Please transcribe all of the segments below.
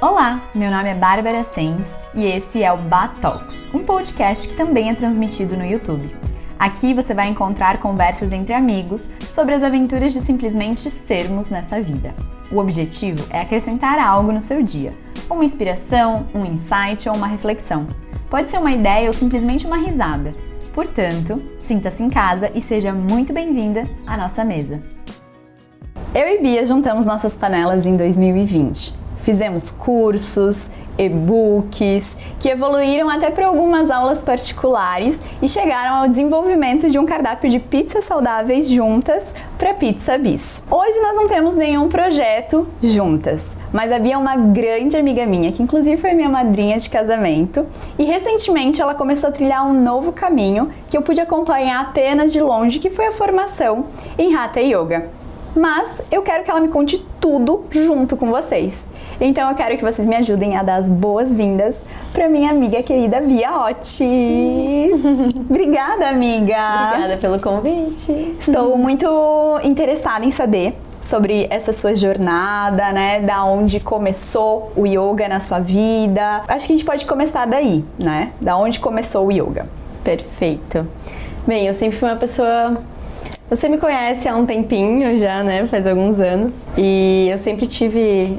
Olá, meu nome é Bárbara Sens e esse é o Bat Talks, um podcast que também é transmitido no YouTube. Aqui você vai encontrar conversas entre amigos sobre as aventuras de simplesmente sermos nessa vida. O objetivo é acrescentar algo no seu dia, uma inspiração, um insight ou uma reflexão. Pode ser uma ideia ou simplesmente uma risada. Portanto, sinta-se em casa e seja muito bem-vinda à nossa mesa. Eu e Bia juntamos nossas panelas em 2020. Fizemos cursos, e-books, que evoluíram até para algumas aulas particulares e chegaram ao desenvolvimento de um cardápio de pizzas saudáveis juntas para Pizza Bis. Hoje nós não temos nenhum projeto juntas, mas a Bia é uma grande amiga minha, que inclusive foi minha madrinha de casamento, e recentemente ela começou a trilhar um novo caminho que eu pude acompanhar apenas de longe, que foi a formação em Hatha Yoga. Mas eu quero que ela me conte tudo junto com vocês. Então eu quero que vocês me ajudem a dar as boas-vindas para minha amiga querida Bia Otti. Obrigada, amiga! Obrigada pelo convite. Estou muito interessada em saber sobre essa sua jornada, né? Da onde começou o yoga na sua vida. Acho que a gente pode começar daí, né? Da onde começou o yoga. Perfeito. Bem, eu sempre fui uma pessoa... Você me conhece há um tempinho já, né? Faz alguns anos. E eu sempre tive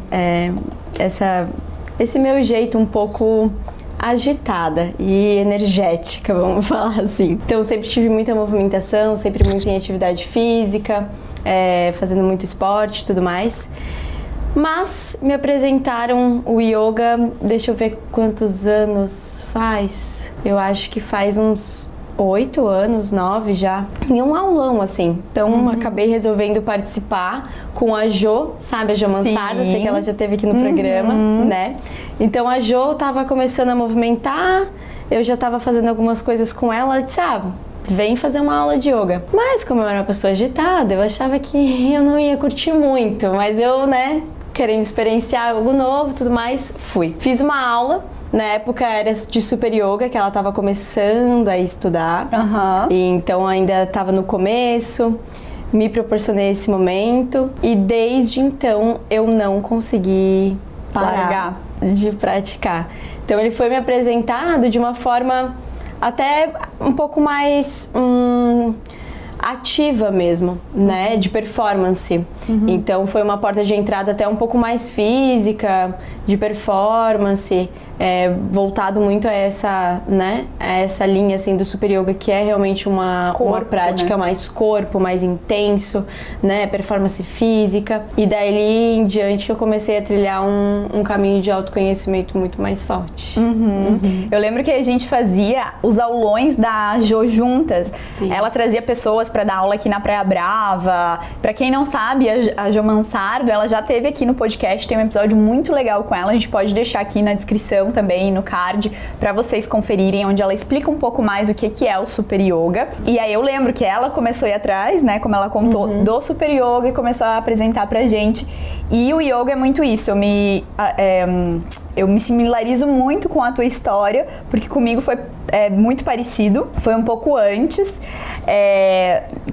esse meu jeito um pouco agitada e energética, vamos falar assim. Então eu sempre tive muita movimentação, sempre muito em atividade física, fazendo muito esporte e tudo mais. Mas me apresentaram o yoga, deixa eu ver quantos anos faz. Eu acho que faz uns 8 anos, 9 já, em um aulão, assim. Então, acabei resolvendo participar com a Jo, sabe? A Jo Mansardo, eu sei que ela já esteve aqui no programa, né? Então, a Jo tava começando a movimentar, eu já tava fazendo algumas coisas com ela, ela disse, vem fazer uma aula de yoga. Mas, como eu era uma pessoa agitada, eu achava que eu não ia curtir muito, mas eu, né, querendo experienciar algo novo e tudo mais, fui. Fiz uma aula. Na época era de Super Yoga, que ela estava começando a estudar. E então ainda estava no começo, me proporcionei esse momento. E desde então eu não consegui parar de praticar. Então ele foi me apresentado de uma forma até um pouco mais ativa mesmo, né? De performance. Então foi uma porta de entrada até um pouco mais física, de performance. Voltado muito a essa, né, a essa linha assim do Super Yoga, que é realmente uma prática, né? Mais corpo, mais intenso, né, performance física. E daí em diante eu comecei a trilhar um caminho de autoconhecimento muito mais forte. Eu lembro que a gente fazia os aulões da Jo juntas. Sim. Ela trazia pessoas para dar aula aqui na Praia Brava. Para quem não sabe, a Jo Mansardo, ela já esteve aqui no podcast, tem um episódio muito legal com ela, a gente pode deixar aqui na descrição também, no card, para vocês conferirem, onde ela explica um pouco mais o que é o Super Yoga. E aí eu lembro que ela começou a ir atrás, né, como ela contou, do Super Yoga e começou a apresentar pra gente. E o yoga é muito isso, eu me similarizo muito com a tua história, porque comigo foi muito parecido, foi um pouco antes,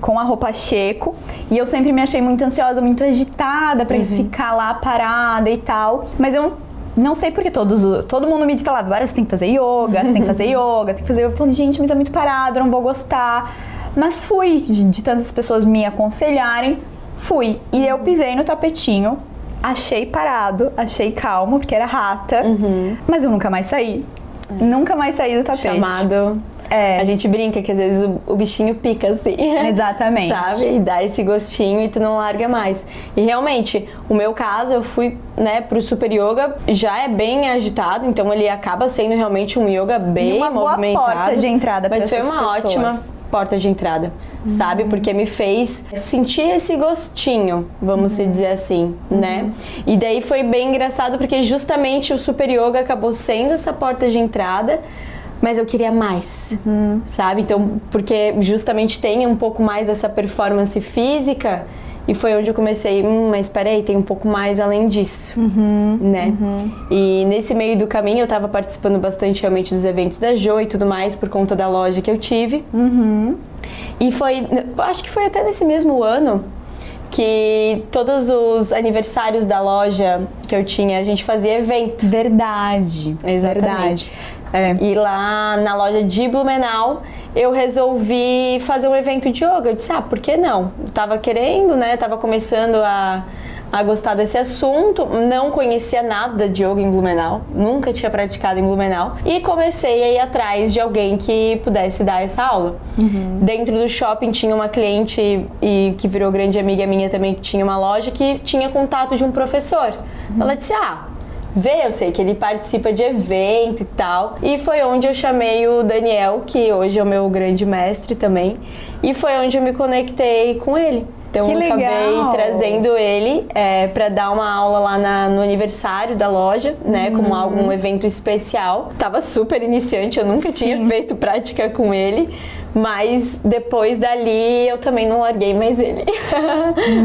com a roupa checo, e eu sempre me achei muito ansiosa, muito agitada pra ficar lá parada e tal, mas eu não sei porque todo mundo me falava, Bárbara, você tem que fazer yoga, você tem que fazer yoga, tem que fazer... Eu falei, gente, mas é muito parado, eu não vou gostar. Mas fui, de tantas pessoas me aconselharem, fui. E eu pisei no tapetinho, achei parado, achei calmo, porque era Hatha, mas eu nunca mais saí. Nunca mais saí do tapete. Chamado... A gente brinca que às vezes o bichinho pica assim. Exatamente. Sabe? E dá esse gostinho e tu não larga mais. E realmente, o meu caso, eu fui, né, pro Super Yoga, já é bem agitado, então ele acaba sendo realmente um yoga bem movimentado. Uma boa porta de entrada para essas pessoas. Mas foi uma ótima porta de entrada, sabe? Porque me fez sentir esse gostinho, vamos se dizer assim, né? E daí foi bem engraçado porque justamente o Super Yoga acabou sendo essa porta de entrada, mas eu queria mais, sabe? Então, porque justamente tem um pouco mais dessa performance física, e foi onde eu comecei, mas peraí, tem um pouco mais além disso, né? E nesse meio do caminho eu tava participando bastante realmente dos eventos da Jo e tudo mais, por conta da loja que eu tive. E foi, acho que foi até nesse mesmo ano que todos os aniversários da loja que eu tinha, a gente fazia evento. Verdade. Exatamente. Verdade. E lá na loja de Blumenau, eu resolvi fazer um evento de yoga. Eu disse, por que não? Eu tava querendo, né? Tava começando a gostar desse assunto, não conhecia nada de yoga em Blumenau, nunca tinha praticado em Blumenau e comecei a ir atrás de alguém que pudesse dar essa aula. Dentro do shopping tinha uma cliente e que virou grande amiga minha também, que tinha uma loja que tinha contato de um professor. Ela disse, vê, eu sei que ele participa de evento e tal. E foi onde eu chamei o Daniel, que hoje é o meu grande mestre também, e foi onde eu me conectei com ele. Então eu acabei trazendo ele para dar uma aula lá no aniversário da loja, né? Como um evento especial. Tava super iniciante, eu nunca tinha feito prática com ele. Mas depois dali eu também não larguei mais ele.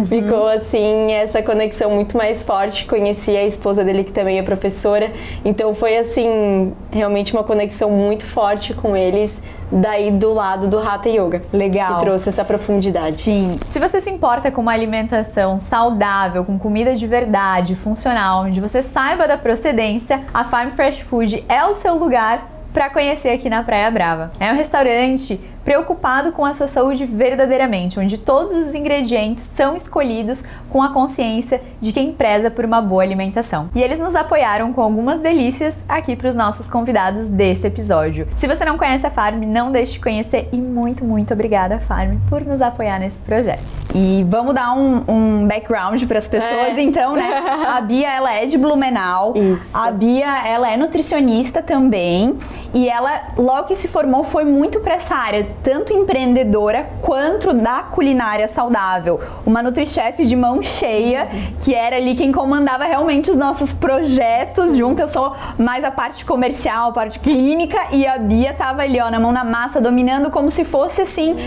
Ficou assim, essa conexão muito mais forte. Conheci a esposa dele, que também é professora. Então foi assim, realmente uma conexão muito forte com eles. Daí do lado do Hatha Yoga. Legal. Que trouxe essa profundidade. Sim. Se você se importa com uma alimentação saudável, com comida de verdade, funcional, onde você saiba da procedência, a Farm Fresh Food é o seu lugar para conhecer aqui na Praia Brava. É um restaurante preocupado com a sua saúde verdadeiramente, onde todos os ingredientes são escolhidos com a consciência de quem preza por uma boa alimentação. E eles nos apoiaram com algumas delícias aqui para os nossos convidados desse episódio. Se você não conhece a Farm, não deixe de conhecer e muito, muito obrigada, Farm, por nos apoiar nesse projeto. E vamos dar um background para as pessoas, então, né? A Bia, ela é de Blumenau. Isso. A Bia, ela é nutricionista também. E ela, logo que se formou, foi muito para essa área, tanto empreendedora quanto da culinária saudável. Uma NutriChef de mão cheia, que era ali quem comandava realmente os nossos projetos junto. Eu sou mais a parte comercial, a parte clínica, e a Bia tava ali, ó, na mão na massa, dominando como se fosse, assim,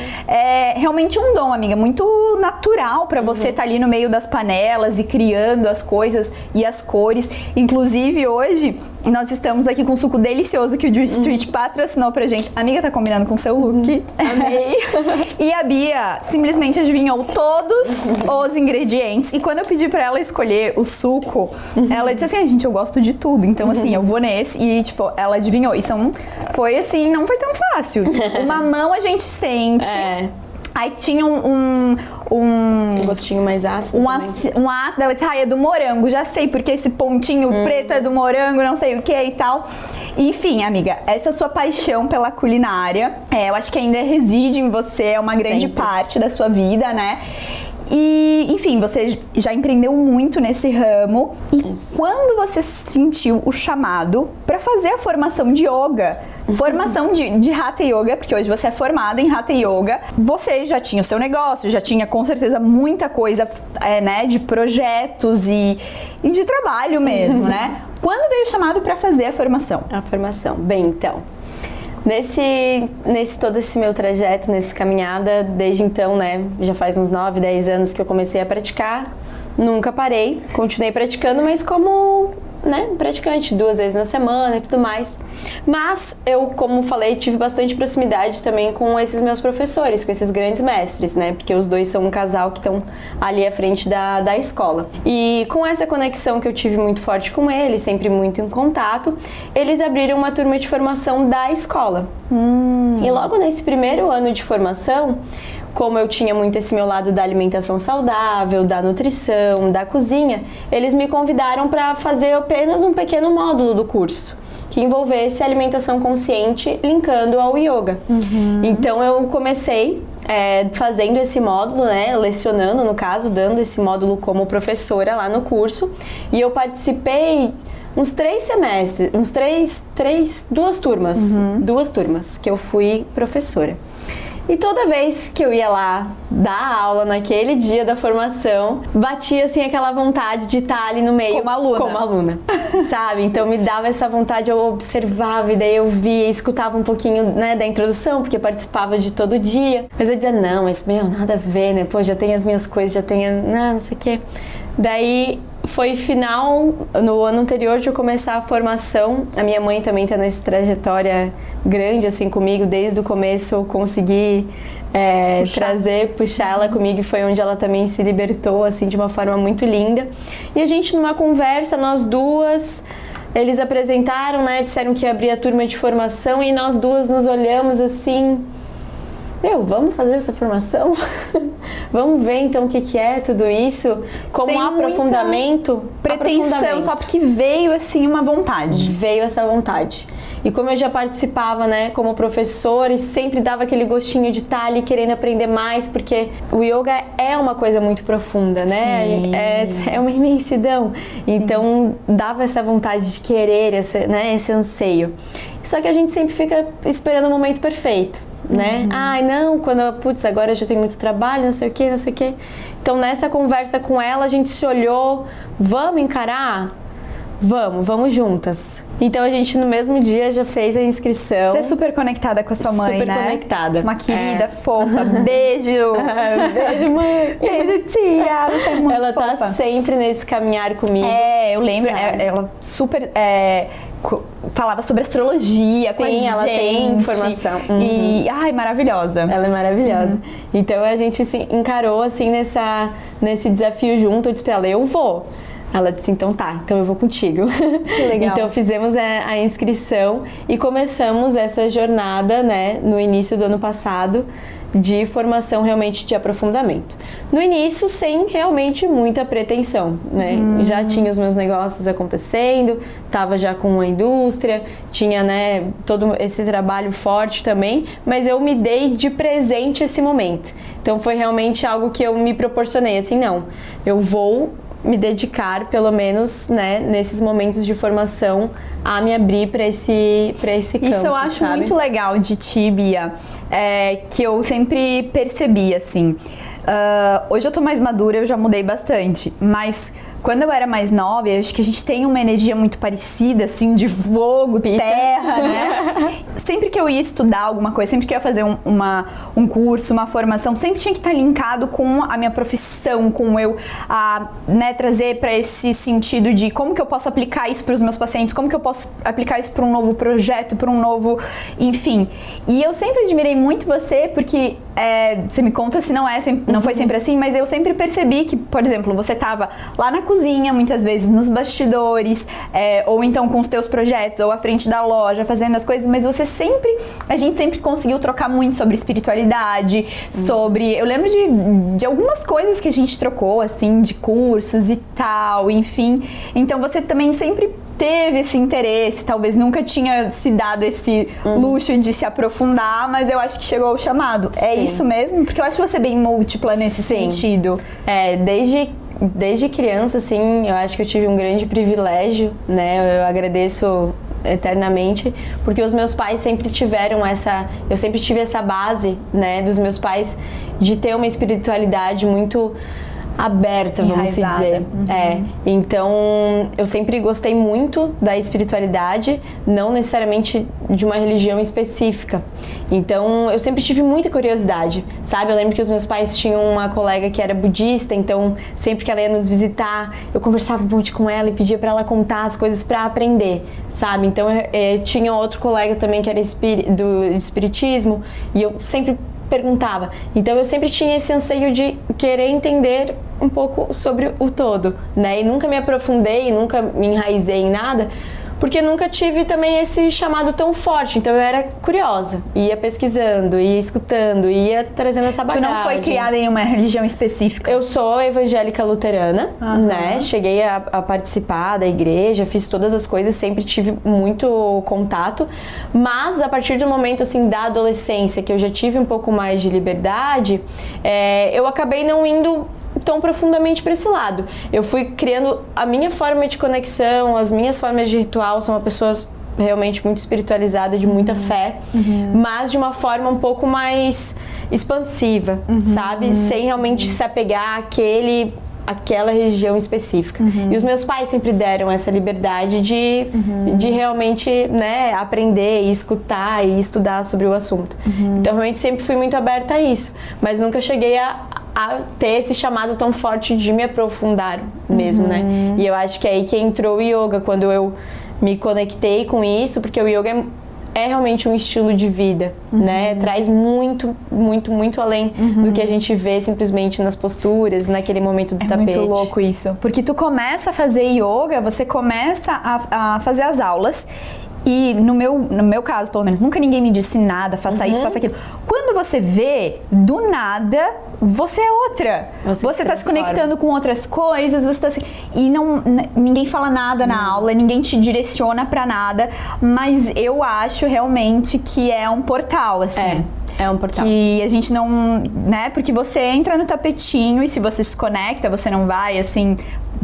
realmente um dom, amiga, muito natural para você estar ali no meio das panelas e criando as coisas e as cores. Inclusive, hoje, nós estamos aqui com um suco delicioso que o Juice Street patrocinou pra gente. A amiga tá combinando com o seu look. Amei. E a Bia simplesmente adivinhou todos os ingredientes. E quando eu pedi pra ela escolher o suco, ela disse assim, gente, eu gosto de tudo. Então, assim, eu vou nesse. E, tipo, ela adivinhou. E foi assim, não foi tão fácil. Uma mão a gente sente. Aí tinha um gostinho mais ácido. Um ácido, ela disse, é do morango, já sei, porque esse pontinho preto é do morango, não sei o que e tal. Enfim, amiga, essa sua paixão pela culinária, eu acho que ainda reside em você, é uma grande parte da sua vida, né? E, enfim, você já empreendeu muito nesse ramo. E quando você sentiu o chamado para fazer a formação de yoga, formação de Hatha Yoga, porque hoje você é formada em Hatha Yoga, você já tinha o seu negócio, já tinha com certeza muita coisa, né, de projetos e de trabalho mesmo, né? Quando veio o chamado para fazer a formação? A formação. Bem, então, nesse todo esse meu trajeto, nessa caminhada, desde então, né, já faz uns 9, 10 anos que eu comecei a praticar, nunca parei, continuei praticando, mas como, né, praticante 2 vezes na semana e tudo mais. Mas eu, como falei, tive bastante proximidade também com esses meus professores, com esses grandes mestres, né, porque os dois são um casal que estão ali à frente da escola. E com essa conexão que eu tive muito forte com eles, sempre muito em contato, eles abriram uma turma de formação da escola. E logo nesse primeiro ano de formação, como eu tinha muito esse meu lado da alimentação saudável, da nutrição, da cozinha, eles me convidaram para fazer apenas um pequeno módulo do curso, que envolvesse a alimentação consciente linkando ao yoga. Então eu comecei fazendo esse módulo, né, lecionando no caso, dando esse módulo como professora lá no curso, e eu participei uns 3 semestres, duas turmas que eu fui professora. E toda vez que eu ia lá dar aula naquele dia da formação, batia assim aquela vontade de estar ali no meio. Como aluna. Sabe? Então me dava essa vontade, eu observava e daí eu via, escutava um pouquinho, né, da introdução, porque participava de todo dia. Mas eu dizia, não, mas nada a ver, né? Pô, já tenho as minhas coisas, já tenho, não sei o quê. Daí foi no ano anterior de eu começar a formação, a minha mãe também tá nessa trajetória grande assim comigo, desde o começo eu consegui puxar ela comigo, e foi onde ela também se libertou, assim, de uma forma muito linda. E a gente, numa conversa, nós duas, eles apresentaram, né, disseram que ia abrir a turma de formação, e nós duas nos olhamos assim, vamos fazer essa formação? Vamos ver então o que é tudo isso, como Tem aprofundamento. Pretensão, só porque veio assim uma vontade. Veio essa vontade. E como eu já participava, né, como professora, e sempre dava aquele gostinho de estar ali querendo aprender mais, porque o yoga é uma coisa muito profunda, né? É uma imensidão. Sim. Então dava essa vontade de querer, esse anseio. Só que a gente sempre fica esperando o momento perfeito, né? Ai, não, agora eu já tenho muito trabalho, não sei o quê. Então nessa conversa com ela, a gente se olhou, vamos encarar? Vamos juntas. Então a gente no mesmo dia já fez a inscrição. Você é super conectada com a sua mãe, super né? Super conectada. Uma querida, fofa. Beijo! Beijo, mãe! Beijo, tia! Você é muito ela fofa. Tá sempre nesse caminhar comigo. Eu lembro. Ela super... falava sobre astrologia com a gente. Sim, ela tem informação. E, maravilhosa. Ela é maravilhosa. Então a gente se encarou assim nesse desafio junto. Eu disse pra ela, eu vou. Ela disse, então eu vou contigo. Que legal. Então fizemos a inscrição e começamos essa jornada, né, no início do ano passado, de formação realmente de aprofundamento. No início, sem realmente muita pretensão, né? Já tinha os meus negócios acontecendo, estava já com a indústria, tinha, né, todo esse trabalho forte também, mas eu me dei de presente esse momento. Então foi realmente algo que eu me proporcionei, assim, eu vou me dedicar, pelo menos, né, nesses momentos de formação, a me abrir para esse campo. Isso eu acho muito legal de ti, Bia, que eu sempre percebi, assim. Hoje eu tô mais madura, eu já mudei bastante, mas quando eu era mais nova, eu acho que a gente tem uma energia muito parecida, assim, de fogo, terra, né? Sempre que eu ia estudar alguma coisa, sempre que eu ia fazer um curso, uma formação, sempre tinha que estar linkado com a minha profissão, com né, trazer para esse sentido de como que eu posso aplicar isso para os meus pacientes, como que eu posso aplicar isso para um novo projeto, para um novo... Enfim. E eu sempre admirei muito você, porque você me conta se não foi sempre assim, mas eu sempre percebi que, por exemplo, você estava lá na cozinha, muitas vezes nos bastidores, ou então com os teus projetos, ou à frente da loja, fazendo as coisas, mas a gente sempre conseguiu trocar muito sobre espiritualidade, eu lembro de algumas coisas que a gente trocou, assim, de cursos e tal, enfim. Então você também sempre teve esse interesse, talvez nunca tinha se dado esse luxo de se aprofundar, mas eu acho que chegou o chamado. Sim. É isso mesmo? Porque eu acho você bem múltipla nesse sentido. Desde criança, assim, eu acho que eu tive um grande privilégio, né? Eu agradeço eternamente, porque os meus pais sempre tiveram eu sempre tive essa base, né, dos meus pais de ter uma espiritualidade muito aberta, vamos se dizer. Então eu sempre gostei muito da espiritualidade, não necessariamente de uma religião específica. Então eu sempre tive muita curiosidade, sabe? Eu lembro que os meus pais tinham uma colega que era budista, então sempre que ela ia nos visitar, eu conversava um monte com ela e pedia pra ela contar as coisas pra aprender, sabe? Então eu tinha outro colega também que era do espiritismo, e eu sempre perguntava. Então eu sempre tinha esse anseio de querer entender um pouco sobre o todo, né? E nunca me aprofundei, nunca me enraizei em nada, porque nunca tive também esse chamado tão forte. Então eu era curiosa, ia pesquisando, ia escutando, ia trazendo essa bagagem. Tu não foi criada em uma religião específica? Eu sou evangélica luterana, né? Cheguei a participar da igreja, fiz todas as coisas, sempre tive muito contato, mas a partir do momento, assim, da adolescência, que eu já tive um pouco mais de liberdade, eu acabei não indo tão profundamente para esse lado. Eu fui criando a minha forma de conexão, as minhas formas de ritual. Sou uma pessoa realmente muito espiritualizada, de muita fé, mas de uma forma um pouco mais expansiva, sabe? Sem realmente se apegar àquela religião específica. E os meus pais sempre deram essa liberdade de realmente, né, aprender e escutar e estudar sobre o assunto. Então realmente sempre fui muito aberta a isso, mas nunca cheguei a ter esse chamado tão forte de me aprofundar mesmo, né? E eu acho que é aí que entrou o yoga, quando eu me conectei com isso, porque o yoga é realmente um estilo de vida, né? Traz muito, muito, muito além do que a gente vê simplesmente nas posturas, naquele momento do tapete. É muito louco isso, porque tu começa a fazer yoga, você começa a fazer as aulas. E no meu caso, pelo menos, nunca ninguém me disse nada, faça isso, faça aquilo. Quando você vê, do nada, você é outra. Você tá se conectando com outras coisas, você tá e ninguém fala nada na aula, ninguém te direciona pra nada, mas eu acho realmente que é um portal, assim. É um portal. Que a gente não, né, porque você entra no tapetinho e se você se conecta, você não vai, assim...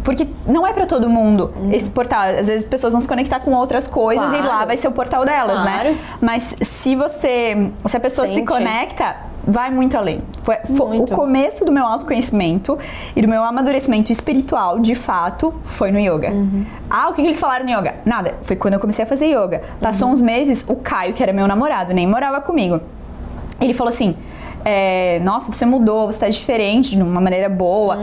Porque não é pra todo mundo esse portal. Às vezes as pessoas vão se conectar com outras coisas e lá vai ser o portal delas, né? Mas se a pessoa se conecta, vai muito além. Foi o começo do meu autoconhecimento e do meu amadurecimento espiritual, de fato, foi no yoga. O que eles falaram no yoga? Nada. Foi quando eu comecei a fazer yoga. Passou uns meses, o Caio, que era meu namorado, nem morava comigo. Ele falou assim... nossa, você mudou, você tá diferente de uma maneira boa,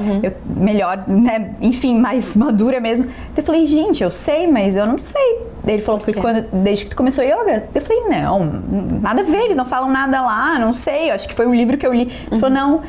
melhor, né? Enfim, mais madura mesmo. Eu falei, gente, eu sei, mas eu não sei. Ele falou, foi desde que tu começou yoga? Eu falei, não, nada a ver, eles não falam nada lá, não sei, acho que foi um livro que eu li. Ele falou, não,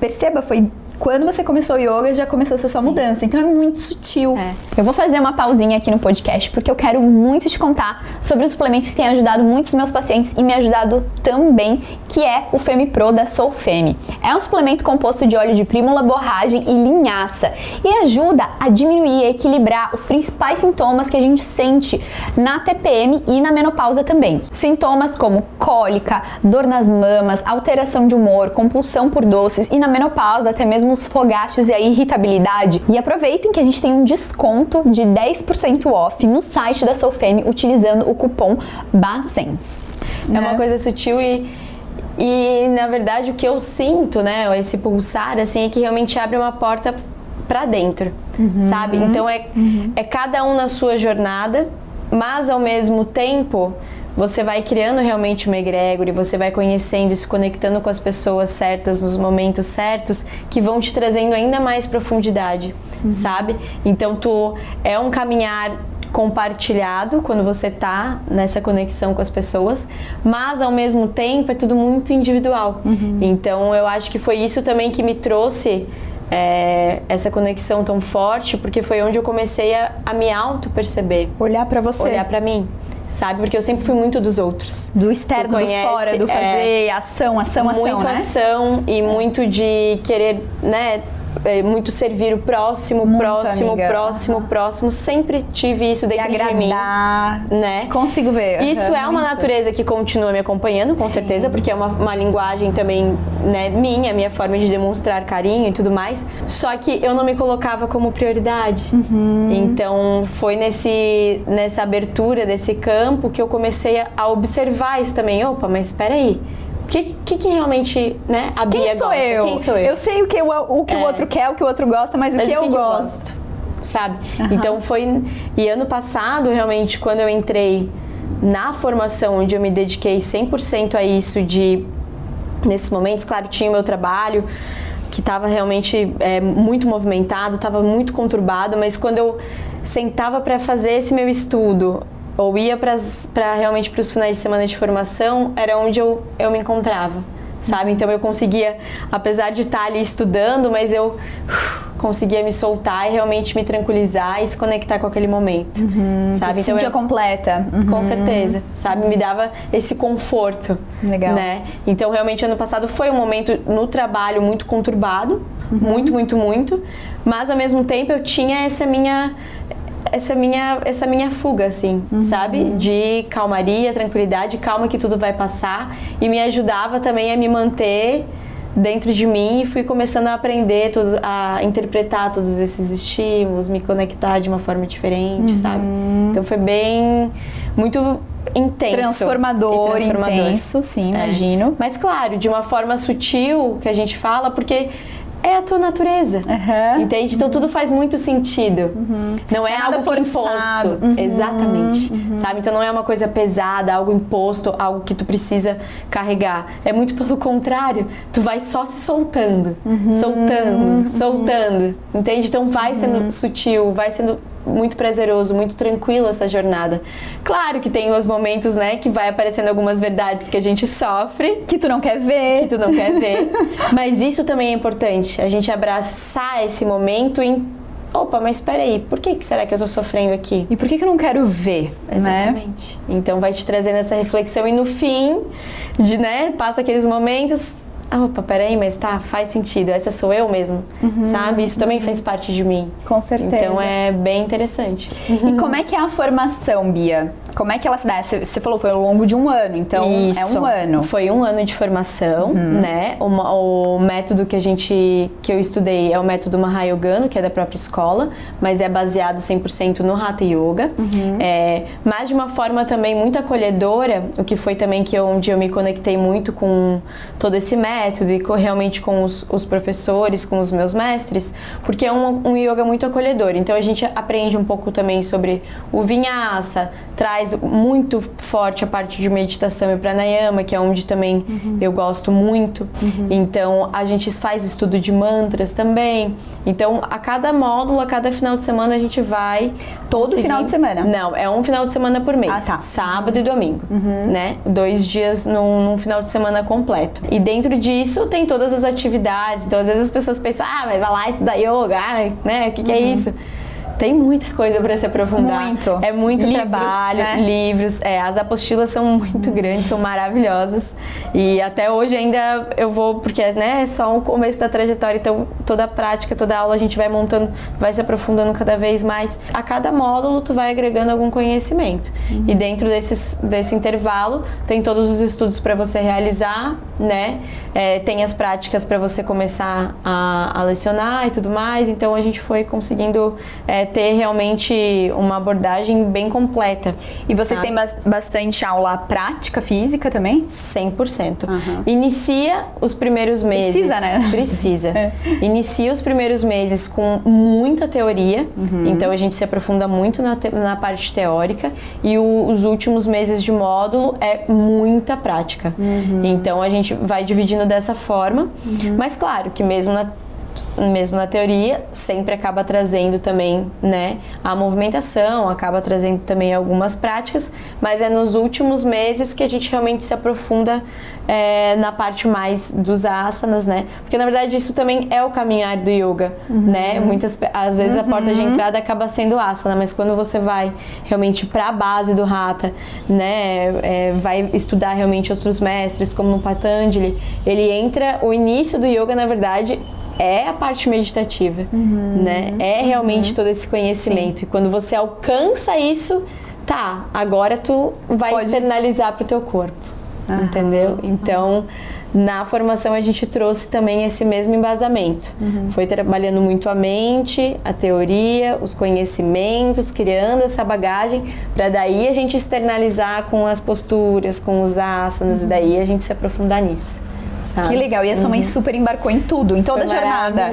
perceba, foi quando você começou o yoga, já começou essa sua mudança. Então é muito sutil. Eu vou fazer uma pausinha aqui no podcast, porque eu quero muito te contar sobre os suplementos que têm ajudado muitos dos meus pacientes e me ajudado também, que é o Femme Pro da Solfeme. É um suplemento composto de óleo de prímula, borragem e linhaça e ajuda a diminuir e equilibrar os principais sintomas que a gente sente na TPM e na menopausa também. Sintomas como cólica, dor nas mamas, alteração de humor, compulsão por doces e na menopausa até mesmo os fogachos e a irritabilidade. E aproveitem que a gente tem um desconto de 10% off no site da Solfeme utilizando o cupom BASENS. É uma coisa sutil e na verdade o que eu sinto, né, esse pulsar assim, é que realmente abre uma porta pra dentro, sabe? Então é cada um na sua jornada, mas ao mesmo tempo você vai criando realmente uma egrégora e você vai conhecendo e se conectando com as pessoas certas nos momentos certos que vão te trazendo ainda mais profundidade, sabe? Então é um caminhar compartilhado quando você tá nessa conexão com as pessoas, mas ao mesmo tempo é tudo muito individual. Então eu acho que foi isso também que me trouxe essa conexão tão forte, porque foi onde eu comecei a me auto-perceber. Olhar pra você. Olhar pra mim. Sabe? Porque eu sempre fui muito dos outros. Do externo, do fora, do fazer ação, muito né? ação e muito de querer, né? Muito servir o próximo, muito próximo. Sempre tive isso dentro de mim. Né? Consigo ver. Isso é uma natureza que continua me acompanhando, com certeza, porque é uma linguagem também, né, minha forma de demonstrar carinho e tudo mais. Só que eu não me colocava como prioridade. Então foi nessa abertura desse campo que eu comecei a observar isso também. Opa, mas espera aí. O que realmente, né, a Bia gosta? Quem sou eu? Eu sei o que o outro quer, o que o outro gosta, mas o que eu gosto. Sabe? Então foi... E ano passado, realmente, quando eu entrei na formação, onde eu me dediquei 100% a isso, nesses momentos, claro, tinha o meu trabalho, que estava realmente muito movimentado, estava muito conturbado, mas quando eu sentava para fazer esse meu estudo, ou ia realmente para os finais de semana de formação, era onde eu me encontrava, sabe? Então eu conseguia, apesar de estar ali estudando, mas eu conseguia me soltar e realmente me tranquilizar e se conectar com aquele momento, sabe? Então eu completa. Com certeza, sabe? Me dava esse conforto. Legal. Né? Então realmente ano passado foi um momento no trabalho muito conturbado, muito, mas ao mesmo tempo eu tinha essa minha fuga, assim, sabe? De calmaria, tranquilidade, calma que tudo vai passar. E me ajudava também a me manter dentro de mim e fui começando a aprender, a interpretar todos esses estímulos, me conectar de uma forma diferente, sabe? Então foi muito intenso. Transformador, intenso, sim, imagino. Mas claro, de uma forma sutil, que a gente fala, porque... é a tua natureza, entende? Então tudo faz muito sentido. Não é algo imposto. Exatamente. Sabe? Então não é uma coisa pesada, algo imposto, algo que tu precisa carregar. É muito pelo contrário. Tu vai só se soltando. Soltando. Entende? Então vai sendo sutil, vai sendo muito prazeroso, muito tranquilo essa jornada. Claro que tem os momentos, né, que vai aparecendo algumas verdades que a gente sofre. Que tu não quer ver. Que tu não quer ver. Mas isso também é importante, a gente abraçar esse momento em... Opa, mas espera aí, por que será que eu tô sofrendo aqui? E por que eu não quero ver, Exatamente. Né? Então vai te trazendo essa reflexão e no fim, né, passa aqueles momentos... Opa, peraí, mas tá, faz sentido, essa sou eu mesmo, sabe? Isso também faz parte de mim. Com certeza. Então é bem interessante. E como é que é a formação, Bia? Como é que ela se dá? Você falou foi ao longo de um ano, então Isso. é um ano. Foi um ano de formação, né? O método que eu estudei é o método Mahayogana, que é da própria escola, mas é baseado 100% no Hatha Yoga. Mas de uma forma também muito acolhedora, o que foi também onde eu me conectei muito com todo esse método e realmente com os professores, com os meus mestres, porque é um yoga muito acolhedor. Então a gente aprende um pouco também sobre o Vinyasa, traz muito forte a parte de meditação e pranayama, que é onde também eu gosto muito. Então a gente faz estudo de mantras também. Então a cada módulo, a cada final de semana a gente vai... Todo final de semana? Não, é um final de semana por mês. Ah, tá. Sábado e domingo, né? 2 dias num final de semana completo. E dentro disso tem todas as atividades. Então às vezes as pessoas pensam, mas vai lá estudar yoga, né? O que é isso? Tem muita coisa para se aprofundar. Muito. É muito livros, trabalho, né? Livros. As apostilas são muito grandes, são maravilhosas. E até hoje ainda eu vou, porque né, é só o começo da trajetória, então toda a prática, toda a aula a gente vai montando, vai se aprofundando cada vez mais. A cada módulo tu vai agregando algum conhecimento. E dentro desse intervalo tem todos os estudos para você realizar, né? Tem as práticas para você começar a lecionar e tudo mais. Então a gente foi conseguindo ter realmente uma abordagem bem completa. E vocês têm bastante aula prática física também? 100%. Inicia os primeiros meses... Precisa, né? Precisa. Inicia os primeiros meses com muita teoria, então a gente se aprofunda muito na parte teórica, e os últimos meses de módulo é muita prática. Então a gente vai dividindo dessa forma, mas claro que mesmo na teoria, sempre acaba trazendo também, né, a movimentação, acaba trazendo também algumas práticas, mas é nos últimos meses que a gente realmente se aprofunda na parte mais dos asanas, né, porque na verdade isso também é o caminhar do yoga, né, às vezes a porta de entrada acaba sendo asana, mas quando você vai realmente para a base do Hatha, né, vai estudar realmente outros mestres, como no Patanjali, o início do yoga, na verdade, é a parte meditativa, né? É realmente todo esse conhecimento. Sim. E quando você alcança isso, agora tu vai externalizar pro teu corpo, entendeu? Então, na formação a gente trouxe também esse mesmo embasamento. Foi trabalhando muito a mente, a teoria, os conhecimentos, criando essa bagagem, para daí a gente externalizar com as posturas, com os asanas, e daí a gente se aprofundar nisso. Sabe? Que legal, e a sua mãe super embarcou em tudo, em toda a jornada.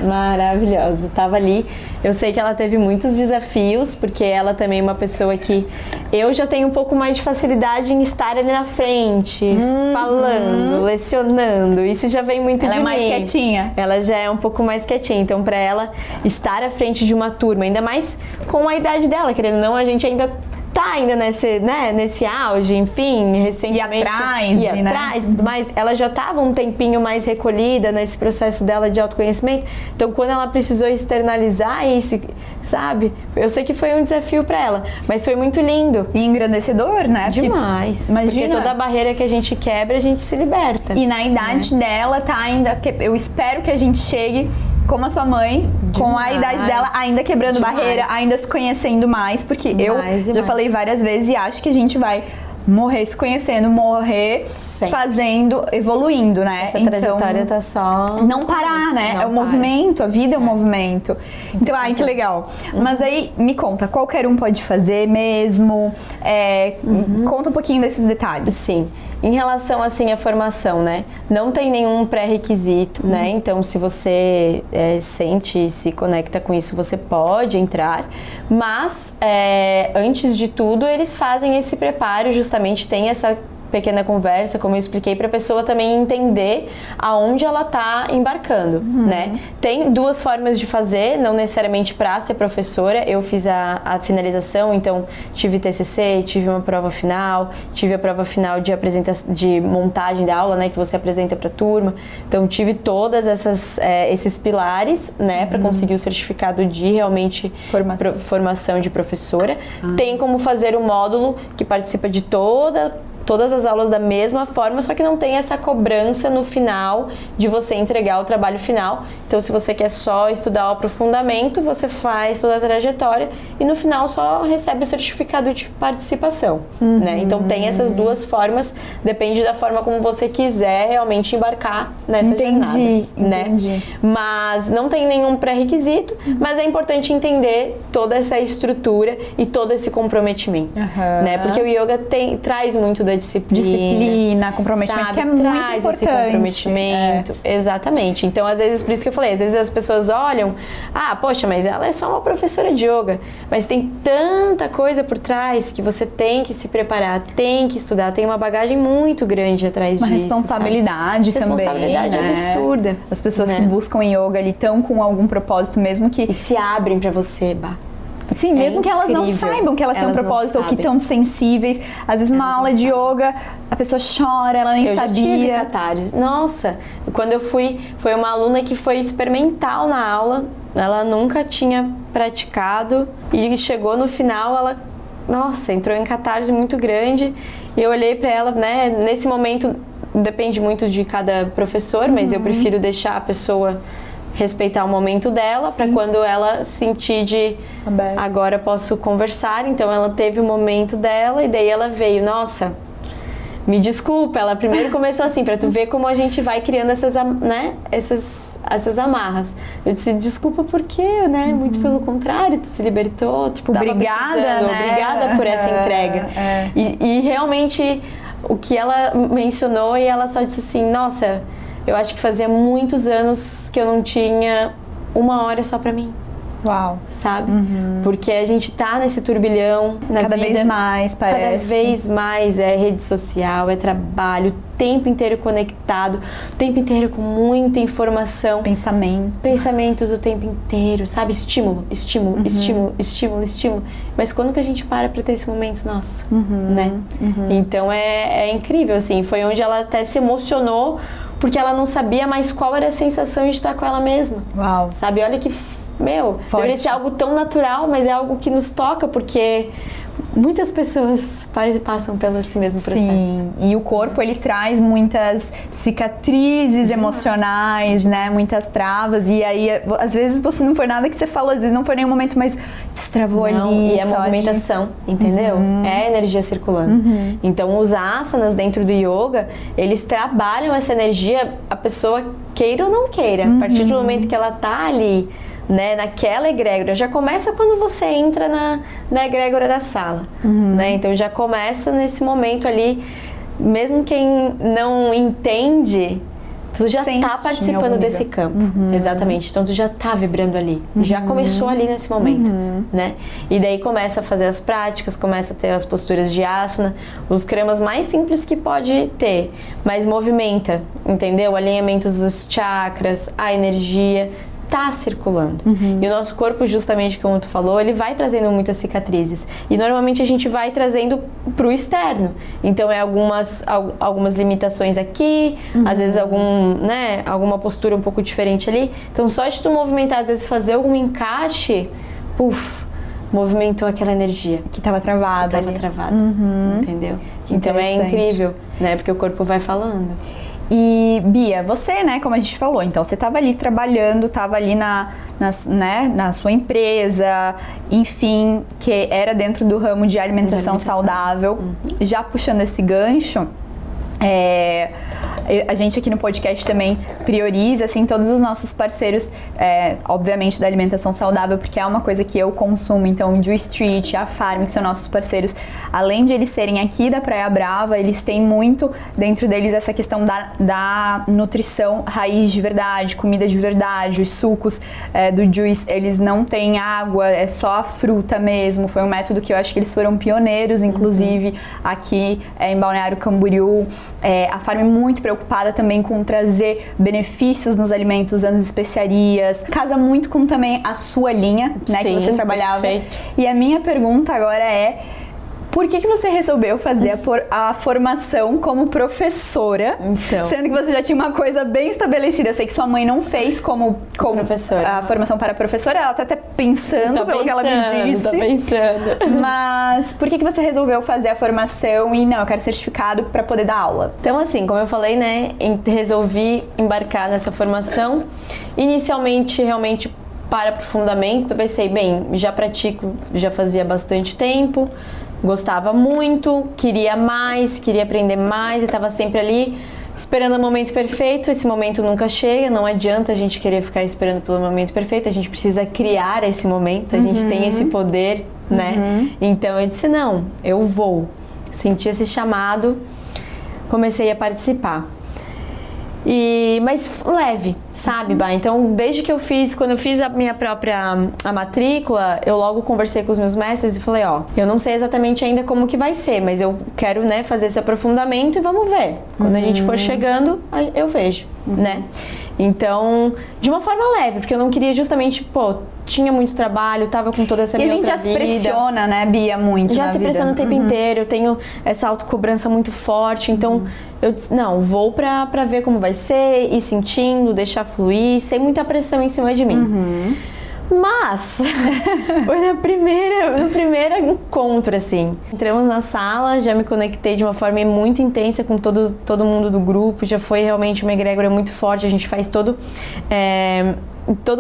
Maravilhosa, tava ali. Eu sei que ela teve muitos desafios, porque ela também é uma pessoa que eu já tenho um pouco mais de facilidade em estar ali na frente, falando, lecionando, isso já vem muito de mim. Ela é mais quietinha. Ela já é um pouco mais quietinha, então pra ela estar à frente de uma turma, ainda mais com a idade dela, querendo ou não, a gente ainda tá ainda nesse auge, enfim, recentemente. E atrás, e tudo mais. Ela já tava um tempinho mais recolhida nesse processo dela de autoconhecimento. Então, quando ela precisou externalizar isso, sabe? Eu sei que foi um desafio pra ela, mas foi muito lindo. E engrandecedor, né? Demais. Imagina. Porque toda barreira que a gente quebra, a gente se liberta. E na idade dela, tá ainda... Eu espero que a gente chegue como a sua mãe, com a idade dela, ainda quebrando barreira, ainda se conhecendo mais, porque eu já falei várias vezes e acho que a gente vai morrer se conhecendo, morrer fazendo, evoluindo, né? Essa trajetória tá só... Não parar, né? É um movimento, a vida é um movimento. Então, que legal. Mas aí, me conta, qualquer um pode fazer mesmo? Conta um pouquinho desses detalhes. Sim. Em relação, assim, à formação, né? Não tem nenhum pré-requisito, né? Então, se você sente e se conecta com isso, você pode entrar. Mas, antes de tudo, eles fazem esse preparo, justamente tem essa pequena conversa, como eu expliquei, para a pessoa também entender aonde ela está embarcando, né? Tem duas formas de fazer, não necessariamente para ser professora. Eu fiz a finalização, então tive TCC, tive uma prova final, tive a prova final de montagem da aula, né, que você apresenta para a turma. Então tive todas esses pilares, né, para conseguir o certificado de realmente formação de professora. Tem como fazer o módulo que participa de todas as aulas da mesma forma, só que não tem essa cobrança no final de você entregar o trabalho final. Então, se você quer só estudar o aprofundamento, você faz toda a trajetória e no final só recebe o certificado de participação, né? Então, tem essas duas formas, depende da forma como você quiser realmente embarcar nessa jornada, né? Mas não tem nenhum pré-requisito, mas é importante entender toda essa estrutura e todo esse comprometimento, né? Porque o yoga traz muito da disciplina, comprometimento, sabe? Que é muito importante. Esse comprometimento, exatamente. Então, às vezes, por isso que eu falei, às vezes as pessoas olham, poxa, mas ela é só uma professora de yoga, mas tem tanta coisa por trás que você tem que se preparar, tem que estudar, tem uma bagagem muito grande atrás disso. Uma responsabilidade também, responsabilidade absurda. As pessoas que buscam yoga ali estão com algum propósito mesmo que... E se abrem pra você, Sim, mesmo que elas não saibam que elas têm um propósito ou que estão sensíveis. Às vezes, uma aula de yoga, a pessoa chora, ela nem sabia. Eu já tive catarse. Nossa, quando eu fui, foi uma aluna que foi experimental na aula. Ela nunca tinha praticado e chegou no final, ela, nossa, entrou em catarse muito grande. E eu olhei pra ela, né, nesse momento, depende muito de cada professor, mas eu prefiro deixar a pessoa... respeitar o momento dela, para quando ela sentir agora posso conversar. Então ela teve o momento dela e daí ela veio, nossa, me desculpa, ela primeiro começou assim, para tu ver como a gente vai criando essas amarras. Eu disse, desculpa porque, né, muito pelo contrário, tu se libertou, tipo, obrigada, né? Obrigada por essa entrega. E realmente o que ela mencionou, e ela só disse assim, nossa, eu acho que fazia muitos anos que eu não tinha uma hora só pra mim. Uau. Sabe? Porque a gente tá nesse turbilhão na vida. Cada vez mais, parece. Cada vez mais é rede social, é trabalho, o tempo inteiro conectado, o tempo inteiro com muita informação. Pensamentos o tempo inteiro, sabe? Estímulo. Mas quando que a gente para pra ter esse momento nosso, né? Então é incrível, assim. Foi onde ela até se emocionou, porque ela não sabia mais qual era a sensação de estar com ela mesma. Uau. Sabe? Olha que, deveria ser algo tão natural, mas é algo que nos toca, porque muitas pessoas passam pelo esse mesmo processo. Sim, e o corpo, ele traz muitas cicatrizes emocionais, né? Muitas travas, e aí, às vezes, você não foi nada que você falou, às vezes não foi nenhum momento, mas destravou ali. E é movimentação, entendeu? É energia circulando. Então, os asanas dentro do yoga, eles trabalham essa energia, a pessoa queira ou não queira. A partir do momento que ela tá ali, né, naquela egrégora, já começa quando você entra na egrégora da sala, né? Então já começa nesse momento ali, mesmo quem não entende, tu já tá participando desse campo. Exatamente, então tu já tá vibrando ali, já começou ali nesse momento, né? E daí começa a fazer as práticas, começa a ter as posturas de asana, os kramas mais simples que pode ter, mas movimenta, entendeu? Alinhamentos dos chakras, a energia tá circulando. E o nosso corpo, justamente como tu falou, ele vai trazendo muitas cicatrizes. E normalmente a gente vai trazendo pro externo. Então é algumas limitações aqui, às vezes alguma postura um pouco diferente ali. Então só de tu movimentar, às vezes fazer algum encaixe, movimentou aquela energia. Que tava travada. Entendeu? Então é incrível, né? Porque o corpo vai falando. E, Bia, você, né, como a gente falou, então você estava ali trabalhando, estava ali na sua empresa, enfim, que era dentro do ramo de alimentação saudável. Já puxando esse gancho, A gente aqui no podcast também prioriza, assim, todos os nossos parceiros, obviamente, da alimentação saudável, porque é uma coisa que eu consumo. Então, o Ju Street, a Farm, que são nossos parceiros, além de eles serem aqui da Praia Brava, eles têm muito dentro deles essa questão da nutrição raiz de verdade, comida de verdade. Os sucos do Juice, eles não têm água, é só a fruta mesmo. Foi um método que eu acho que eles foram pioneiros, inclusive, aqui em Balneário Camboriú. A Farm é muito preocupada também com trazer benefícios nos alimentos, usando especiarias. Casa muito com também a sua linha, né, que você trabalhava. Perfeito. E a minha pergunta agora é: por que você resolveu fazer a formação como professora, Então, sendo que você já tinha uma coisa bem estabelecida? Eu sei que sua mãe não fez como professora. A formação para professora, ela tá até pensando, pelo que ela me disse. Tá pensando. Mas por que você resolveu fazer a formação e não, eu quero certificado para poder dar aula? Então, assim, como eu falei, né, resolvi embarcar nessa formação. Inicialmente, realmente, para aprofundamento, eu pensei, bem, já pratico, já fazia bastante tempo, gostava muito, queria mais, queria aprender mais e estava sempre ali esperando o momento perfeito. Esse momento nunca chega, não adianta a gente querer ficar esperando pelo momento perfeito, a gente precisa criar esse momento, a gente tem esse poder, né? Então eu disse, não, eu vou. Senti esse chamado, comecei a participar. Mas leve, sabe, Bah? Então, desde que quando eu fiz a minha própria matrícula, eu logo conversei com os meus mestres e falei, eu não sei exatamente ainda como que vai ser, mas eu quero, né, fazer esse aprofundamento e vamos ver. Quando a gente for chegando, eu vejo, né? Então, de uma forma leve, porque eu não queria justamente, tinha muito trabalho, tava com toda essa minha outra vida. E a gente já se pressiona, né, Bia, muito já se pressiona o tempo inteiro, eu tenho essa autocobrança muito forte, então eu disse, não, vou pra ver como vai ser, ir sentindo, deixar fluir, sem muita pressão em cima de mim. Mas, foi no primeiro encontro, assim. Entramos na sala, já me conectei de uma forma muito intensa com todo mundo do grupo, já foi realmente uma egrégora muito forte, a gente faz todo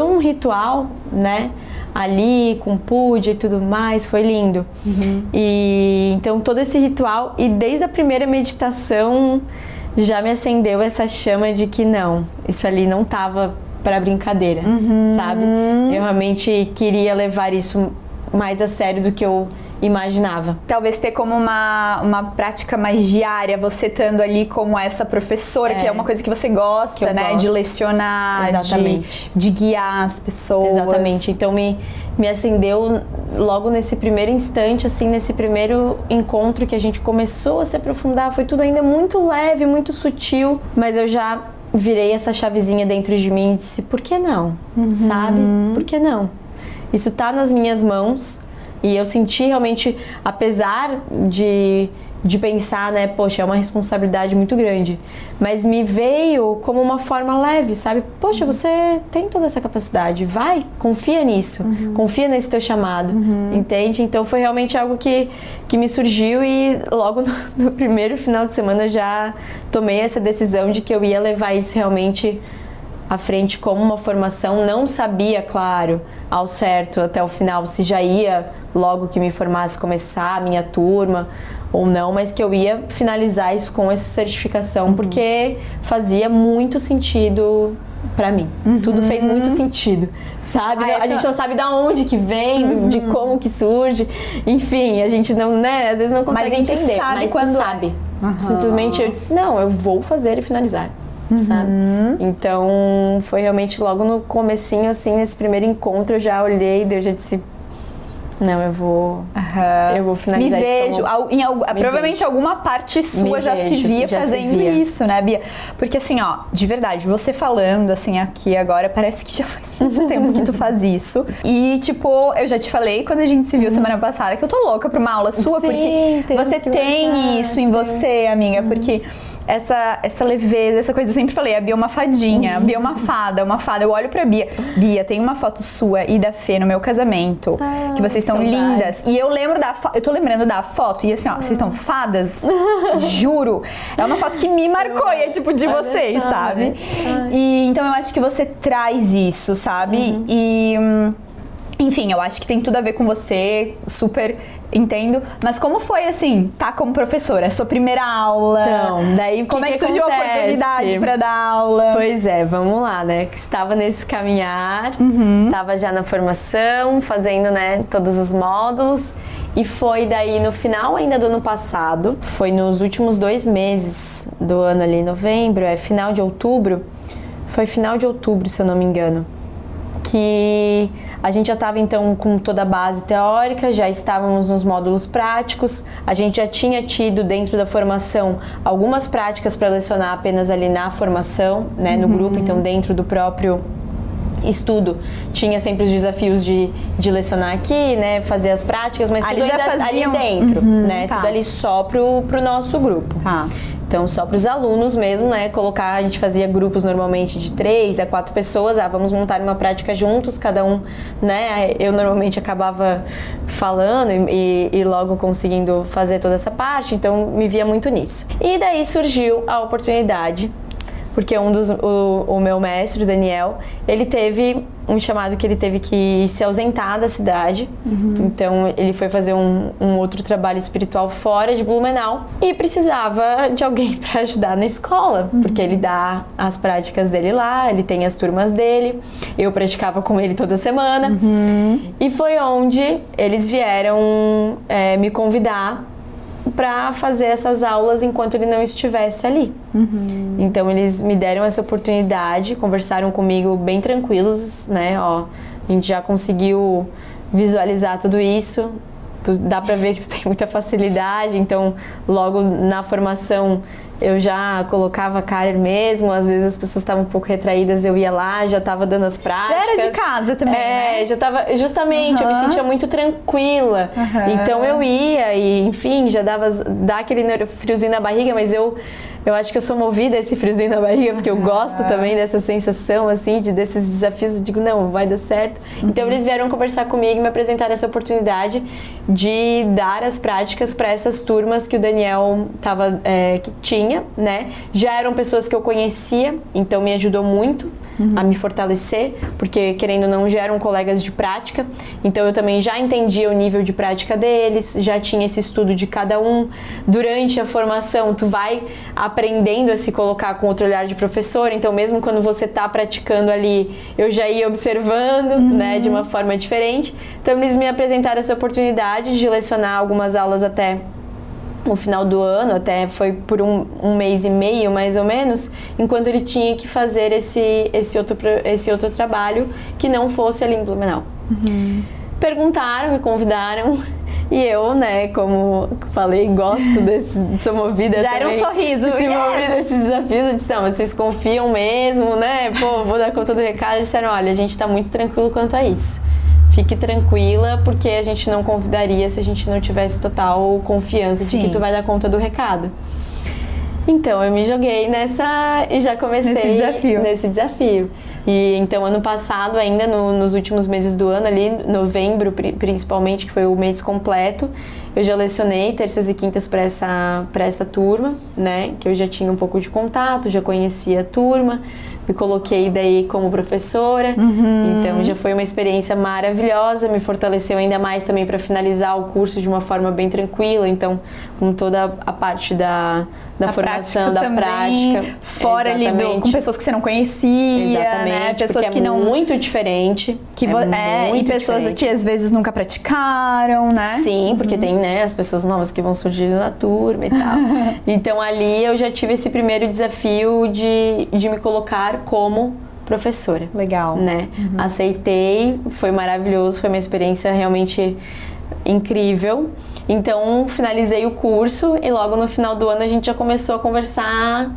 um ritual, né? Ali, com puja e tudo mais, foi lindo. E então todo esse ritual, e desde a primeira meditação já me acendeu essa chama de que não, isso ali não tava para brincadeira, sabe? Eu realmente queria levar isso mais a sério do que eu imaginava. Talvez ter como uma prática mais diária, você estando ali como essa professora, que é uma coisa que você gosta, né? De lecionar, de guiar as pessoas. Exatamente. Então me acendeu logo nesse primeiro instante, assim, nesse primeiro encontro que a gente começou a se aprofundar. Foi tudo ainda muito leve, muito sutil, mas eu já virei essa chavezinha dentro de mim e disse, por que não? Sabe? Por que não? Isso tá nas minhas mãos. E eu senti realmente, apesar de pensar, né, poxa, é uma responsabilidade muito grande, mas me veio como uma forma leve, sabe? Poxa, você tem toda essa capacidade, vai, confia nisso, confia nesse teu chamado, entende? Então foi realmente algo que me surgiu e logo no primeiro final de semana eu já tomei essa decisão de que eu ia levar isso realmente à frente como uma formação. Não sabia, claro, ao certo até o final se já ia logo que me formasse começar a minha turma ou não, mas que eu ia finalizar isso com essa certificação, porque fazia muito sentido pra mim. Tudo fez muito sentido, sabe? A gente não sabe da onde que vem, de como que surge, enfim, a gente não, né, às vezes não consegue entender, sabe mas quando tu sabe. Simplesmente eu disse, não, eu vou fazer e finalizar. Sabe? Então foi realmente logo no comecinho, assim, nesse primeiro encontro eu já olhei e eu já disse, não, eu vou finalizar. Me vejo, provavelmente alguma parte sua já se via fazendo isso, né, Bia? Porque assim, de verdade, você falando assim aqui agora, parece que já faz muito tempo que tu faz isso. E tipo, eu já te falei quando a gente se viu semana passada que eu tô louca pra uma aula sua, porque você tem isso em você, amiga, porque essa leveza, essa coisa, eu sempre falei, a Bia é uma fadinha, a Bia é uma fada. Eu olho pra Bia, tem uma foto sua e da Fê no meu casamento, que vocês estão lindas. E eu lembro eu tô lembrando da foto, e assim, vocês estão fadas, juro. É uma foto que me marcou, e é tipo de vocês, sabe? E então eu acho que você traz isso, sabe? Enfim, eu acho que tem tudo a ver com você, super entendo. Mas como foi, assim, tá como professora? A sua primeira aula? Então, daí como é que surgiu a oportunidade pra dar aula? Pois é, vamos lá, né? Estava nesse caminhar, estava já na formação, fazendo, né, todos os módulos. E foi daí no final ainda do ano passado, foi nos últimos 2 meses do ano ali, novembro, final de outubro. Foi final de outubro, se eu não me engano, que a gente já estava então com toda a base teórica, já estávamos nos módulos práticos, a gente já tinha tido dentro da formação algumas práticas para lecionar apenas ali na formação, né, no grupo, então dentro do próprio estudo tinha sempre os desafios de lecionar aqui, né, fazer as práticas, mas ali tudo já ainda faziam... ali dentro, né, tá. tudo ali só pro nosso grupo. Tá. Então, só para os alunos mesmo, né, colocar, a gente fazia grupos normalmente de 3 a 4 pessoas, vamos montar uma prática juntos, cada um, né, eu normalmente acabava falando e logo conseguindo fazer toda essa parte, então me via muito nisso. E daí surgiu a oportunidade, porque o meu mestre, o Daniel, ele teve um chamado que ele teve que se ausentar da cidade. Então ele foi fazer um outro trabalho espiritual fora de Blumenau e precisava de alguém para ajudar na escola, porque ele dá as práticas dele lá, ele tem as turmas dele, eu praticava com ele toda semana. E foi onde eles vieram me convidar para fazer essas aulas enquanto ele não estivesse ali. Então eles me deram essa oportunidade, conversaram comigo bem tranquilos, né? Ó, a gente já conseguiu visualizar tudo isso, dá para ver que tu tem muita facilidade, então logo na formação eu já colocava a cara mesmo, às vezes as pessoas estavam um pouco retraídas, eu ia lá, já estava dando as práticas. Já era de casa também, né? Já tava, justamente, eu me sentia muito tranquila. Então eu ia e, enfim, já dá aquele friozinho na barriga, mas eu acho que eu sou movida a esse friozinho na barriga, porque eu gosto também dessa sensação, assim, desses desafios. Eu digo, não, vai dar certo. Então eles vieram conversar comigo e me apresentaram essa oportunidade de dar as práticas para essas turmas que o Daniel que tinha, né? Já eram pessoas que eu conhecia, então me ajudou muito a me fortalecer, porque querendo ou não já eram colegas de prática, então eu também já entendia o nível de prática deles, já tinha esse estudo de cada um. Durante a formação tu vai aprendendo a se colocar com outro olhar de professor, então mesmo quando você tá praticando ali, eu já ia observando, né, de uma forma diferente. Então eles me apresentaram essa oportunidade de lecionar algumas aulas até o final do ano, até foi por um mês e meio mais ou menos, enquanto ele tinha que fazer esse outro trabalho que não fosse ali em Blumenau. Perguntaram, me convidaram, e eu, né, como falei, gosto sou movida já também. era um sorriso, movida esses desafios, eu disse, não, vocês confiam mesmo, né, pô, vou dar conta do recado. Eles disseram, olha, a gente tá muito tranquilo quanto a isso. Fique tranquila, porque a gente não convidaria se a gente não tivesse total confiança de que tu vai dar conta do recado. Então, eu me joguei nessa e já comecei nesse desafio. E então, ano passado, ainda nos últimos meses do ano, ali, novembro principalmente, que foi o mês completo, eu já lecionei terças e quintas para essa turma, né? Que eu já tinha um pouco de contato, já conhecia a turma, me coloquei daí como professora, então já foi uma experiência maravilhosa, me fortaleceu ainda mais também para finalizar o curso de uma forma bem tranquila, então com toda a parte da formação, da prática. Fora ali com pessoas que você não conhecia, né? Pessoas que não... muito diferente. E pessoas diferente. Que às vezes nunca praticaram, né? Sim, porque tem, né, as pessoas novas que vão surgindo na turma e tal. Então ali eu já tive esse primeiro desafio de me colocar como professora. Legal. Né? Aceitei, foi maravilhoso, foi uma experiência realmente incrível. Então finalizei o curso e logo no final do ano a gente já começou a conversar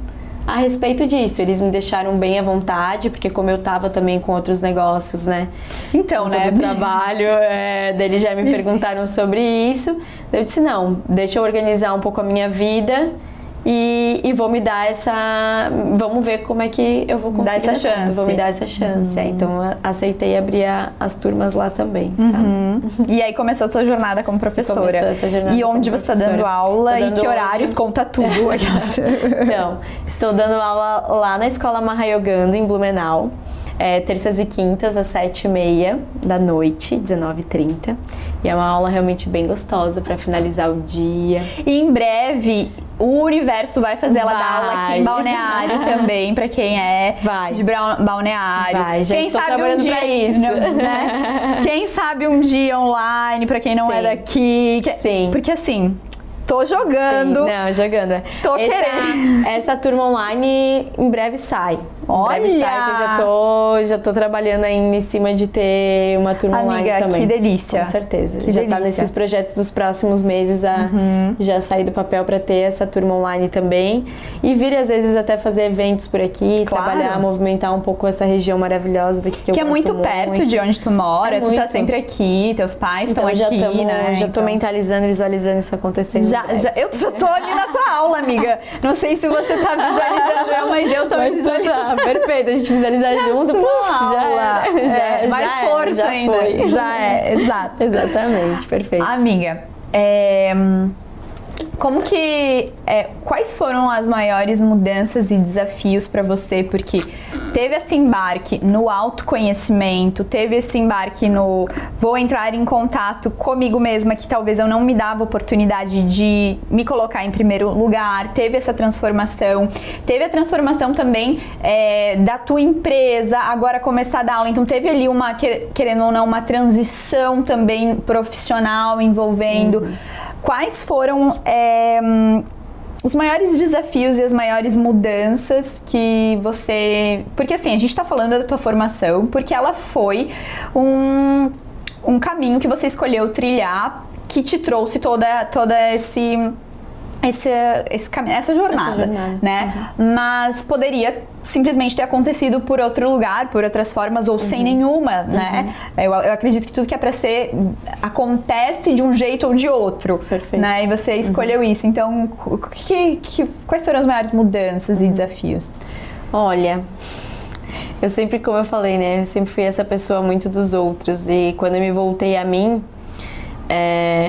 a respeito disso. Eles me deixaram bem à vontade, porque como eu tava também com outros negócios, né? Então, né? Do trabalho, eles já me perguntaram sobre isso. Eu disse, não, deixa eu organizar um pouco a minha vida e vou me dar vamos ver como é que eu vou conseguir dar essa chance. Vou me dar essa chance. Então aceitei abrir as turmas lá também, sabe? E aí começou a tua jornada como professora. Começou essa jornada e onde você está dando aula e que horários? Conta tudo. Então, estou dando aula lá na Escola Mahayoganda, em Blumenau. terças e quintas às 7h30 da noite, 19h30. E é uma aula realmente bem gostosa para finalizar o dia. E em breve o universo vai fazer ela dar aula aqui em Balneário também, pra quem é de Balneário. Vai, já quem estou sabe trabalhando um dia, pra isso. Né? Quem sabe um dia online, pra quem não é daqui. Sim. Porque assim, tô jogando. Sim. Não, jogando. Tô querendo. Essa turma online em breve sai. Olha! Em breve sai, que eu já tô trabalhando ainda em cima de ter uma turma online Amiga, também. que delícia. Com certeza. Que já delícia. tá nesses projetos dos próximos meses a já sair do papel para ter essa turma online também. E vir às vezes até fazer eventos por aqui, trabalhar, movimentar um pouco essa região maravilhosa daqui que eu gosto muito. Que é muito perto de onde tu mora, tu tá sempre aqui, teus pais estão aqui, né? Já tô mentalizando, visualizando isso acontecendo. Eu já tô ali na tua aula, amiga. Não sei se você tá visualizando mas eu tô visualizando. Perfeito, a gente visualizar junto, já era. Mais força ainda. Foi. Já é, exato. Exatamente, perfeito. Amiga, como que... quais foram as maiores mudanças e desafios pra você? Porque teve esse embarque no autoconhecimento, teve esse embarque no vou entrar em contato comigo mesma, que talvez eu não me dava oportunidade de me colocar em primeiro lugar, teve essa transformação, teve a transformação também da tua empresa, agora começar a dar aula, então teve ali uma, querendo ou não, uma transição também profissional envolvendo... Quais foram os maiores desafios e as maiores mudanças que você... Porque assim, a gente tá falando da tua formação, porque ela foi um caminho que você escolheu trilhar, que te trouxe toda essa jornada, né? Mas poderia simplesmente ter acontecido por outro lugar, por outras formas ou sem nenhuma, né? Eu acredito que tudo que é pra ser acontece de um jeito ou de outro, né? E você escolheu isso. Então, quais foram as maiores mudanças e desafios? Olha, eu sempre, como eu falei, né? Eu sempre fui essa pessoa muito dos outros e quando eu me voltei a mim,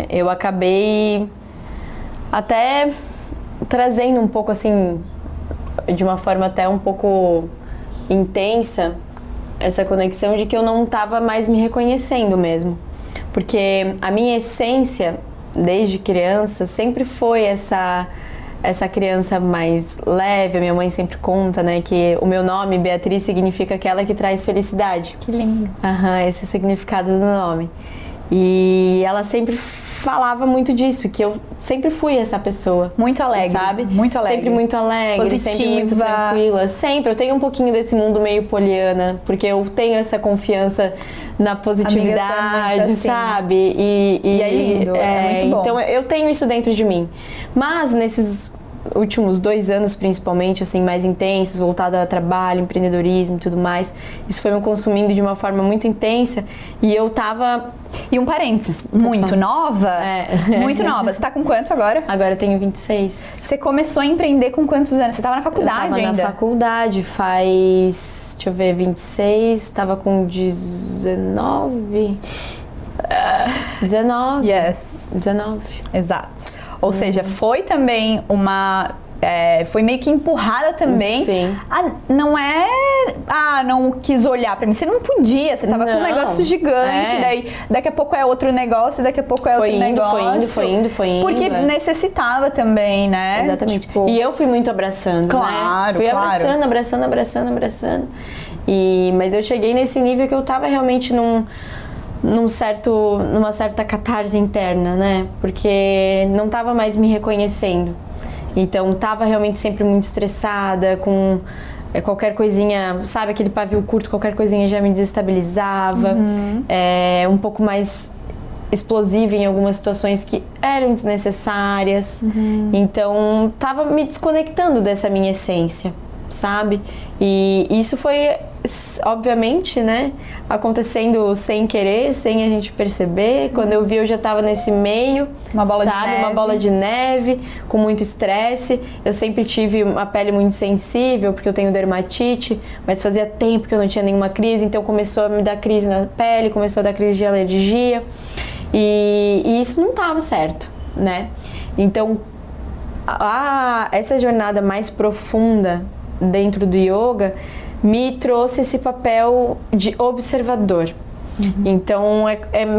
eu acabei até trazendo um pouco assim, de uma forma até um pouco intensa, essa conexão de que eu não estava mais me reconhecendo mesmo. Porque a minha essência, desde criança, sempre foi essa criança mais leve. A minha mãe sempre conta, né, que o meu nome, Beatriz, significa aquela que traz felicidade. Que lindo. Esse é o significado do nome. E ela sempre falava muito disso, que eu sempre fui essa pessoa. Muito alegre, sabe? Muito alegre. Sempre muito alegre, positiva. Sempre muito tranquila. Sempre. Eu tenho um pouquinho desse mundo meio poliana, porque eu tenho essa confiança na positividade, amiga, muito assim. Sabe? E é lindo, é muito bom. Então eu tenho isso dentro de mim. Mas nesses últimos 2 anos, principalmente, assim, mais intensos, voltado a trabalho, empreendedorismo e tudo mais, isso foi me consumindo de uma forma muito intensa e eu tava... E um parênteses, muito nova? Muito nova. Você tá com quanto agora? Agora eu tenho 26. Você começou a emprender com quantos anos? Você tava na faculdade ainda? Eu tava na faculdade faz, deixa eu ver, 26, tava com 19... 19. Yes. 19. Exato. Ou seja, foi também foi meio que empurrada também. Sim. Não quis olhar pra mim. Você não podia, você tava com um negócio gigante, daí daqui a pouco é outro negócio, daqui a pouco é outro negócio. Foi indo. Porque necessitava também, né? Exatamente. Tipo, e eu fui muito abraçando, claro, né? Fui abraçando. Mas eu cheguei nesse nível que eu tava realmente numa certa catarse interna, né? Porque não tava mais me reconhecendo. Então, tava realmente sempre muito estressada, com qualquer coisinha, sabe? Aquele pavio curto, qualquer coisinha já me desestabilizava. Um pouco mais explosiva em algumas situações que eram desnecessárias. Então, tava me desconectando dessa minha essência, sabe? E isso foi, obviamente, né, acontecendo sem querer, sem a gente perceber. Quando eu vi, eu já tava nesse meio, uma bola de neve, com muito estresse. Eu sempre tive uma pele muito sensível, porque eu tenho dermatite, mas fazia tempo que eu não tinha nenhuma crise, então começou a me dar crise na pele, começou a dar crise de alergia, e isso não tava certo, né? Então, essa jornada mais profunda dentro do yoga me trouxe esse papel de observador. Então,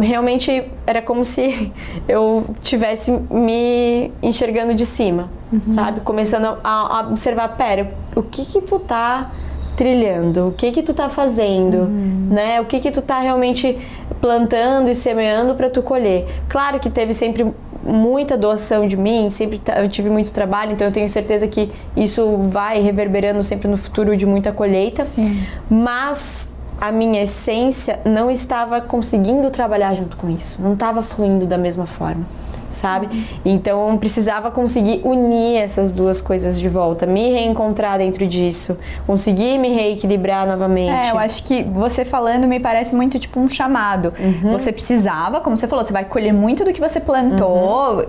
realmente era como se eu tivesse me enxergando de cima, sabe? Começando a observar, pera, o que tu tá trilhando? O que tu tá fazendo? Né? O que tu tá realmente plantando e semeando para tu colher? Claro que teve sempre muita doação de mim, sempre eu tive muito trabalho, então eu tenho certeza que isso vai reverberando sempre no futuro de muita colheita. Sim. Mas a minha essência não estava conseguindo trabalhar junto com isso, não estava fluindo da mesma forma, sabe? Então eu precisava conseguir unir essas duas coisas de volta, me reencontrar dentro disso, conseguir me reequilibrar novamente. Eu acho que você falando me parece muito tipo um chamado. Você precisava, como você falou, você vai colher muito do que você plantou,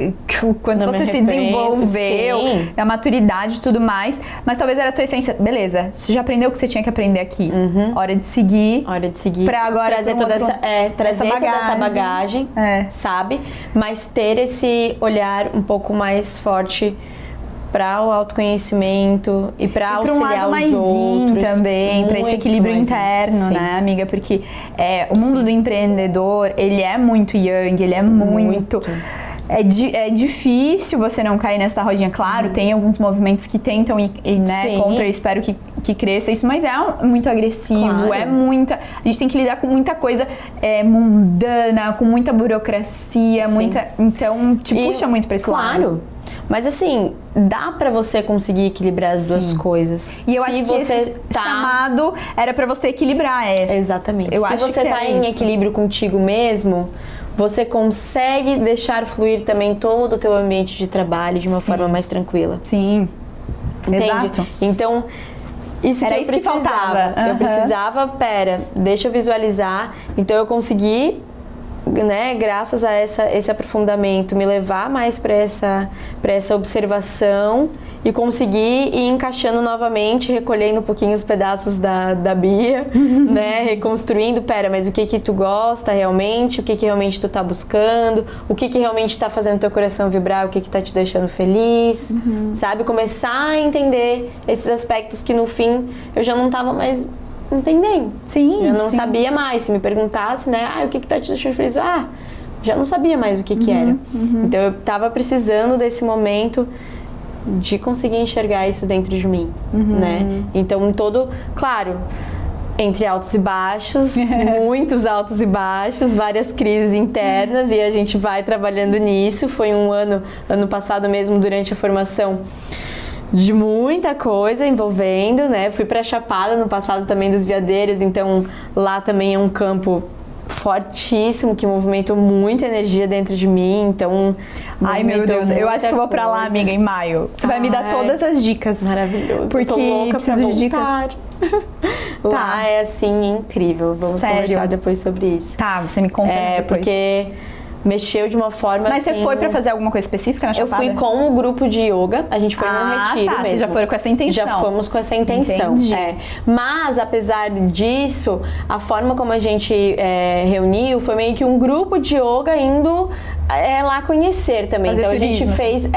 quanto você se desenvolveu, a maturidade e tudo mais, mas talvez era a tua essência. Beleza, você já aprendeu o que você tinha que aprender aqui. Hora de seguir. Pra agora trazer toda essa bagagem, sabe? Mas ter esse olhar um pouco mais forte para o autoconhecimento e para auxiliar os outros também, para esse equilíbrio interno, né, amiga? Porque o mundo do empreendedor, ele é muito yang, ele é muito... É difícil você não cair nessa rodinha. Claro, tem alguns movimentos que tentam ir né, contra, eu espero que cresça isso, mas é muito agressivo, é muita... A gente tem que lidar com muita coisa mundana, com muita burocracia, então te puxa muito pra esse lado. Claro, mas assim, dá pra você conseguir equilibrar as duas coisas. E eu acho que esse chamado era pra você equilibrar, Exatamente. Se você tá em equilíbrio contigo mesmo, você consegue deixar fluir também todo o teu ambiente de trabalho de uma forma mais tranquila. Sim, entende? Exato. Então, isso era que eu precisava. Que faltava. Eu precisava, deixa eu visualizar. Então eu consegui, né, graças a esse aprofundamento, me levar mais para essa observação e conseguir ir encaixando novamente, recolhendo um pouquinho os pedaços da Bia, né, reconstruindo, mas o que tu gosta realmente, o que realmente tu tá buscando, o que realmente tá fazendo teu coração vibrar, o que tá te deixando feliz, sabe? Começar a entender esses aspectos que no fim eu já não tava mais entendendo. Eu não sabia mais. Se me perguntasse, né, o que tá te deixando feliz? Já não sabia mais o que era. Então eu tava precisando desse momento de conseguir enxergar isso dentro de mim, né? Então claro, entre altos e baixos, muitos altos e baixos, várias crises internas, e a gente vai trabalhando nisso. Foi um ano passado mesmo, durante a formação, de muita coisa envolvendo, né? Fui pra Chapada no passado também dos Veadeiros, então lá também é um campo fortíssimo, que movimentou muita energia dentro de mim, então... Ai, meu Deus, eu acho que eu vou pra lá, amiga, em maio. Você vai me dar todas as dicas. Maravilhoso. Porque eu tô louca preciso de dicas. Lá é, assim, incrível. Vamos conversar depois sobre isso. Tá, você me conta depois. Porque mexeu de uma forma Mas assim... você foi pra fazer alguma coisa específica na Chapada? Eu fui com um grupo de yoga, a gente foi num retiro mesmo. Vocês já foram com essa intenção? Já fomos com essa intenção. Mas, apesar disso, a forma como a gente reuniu foi meio que um grupo de yoga indo lá conhecer também. Fazer então turismo, a gente fez...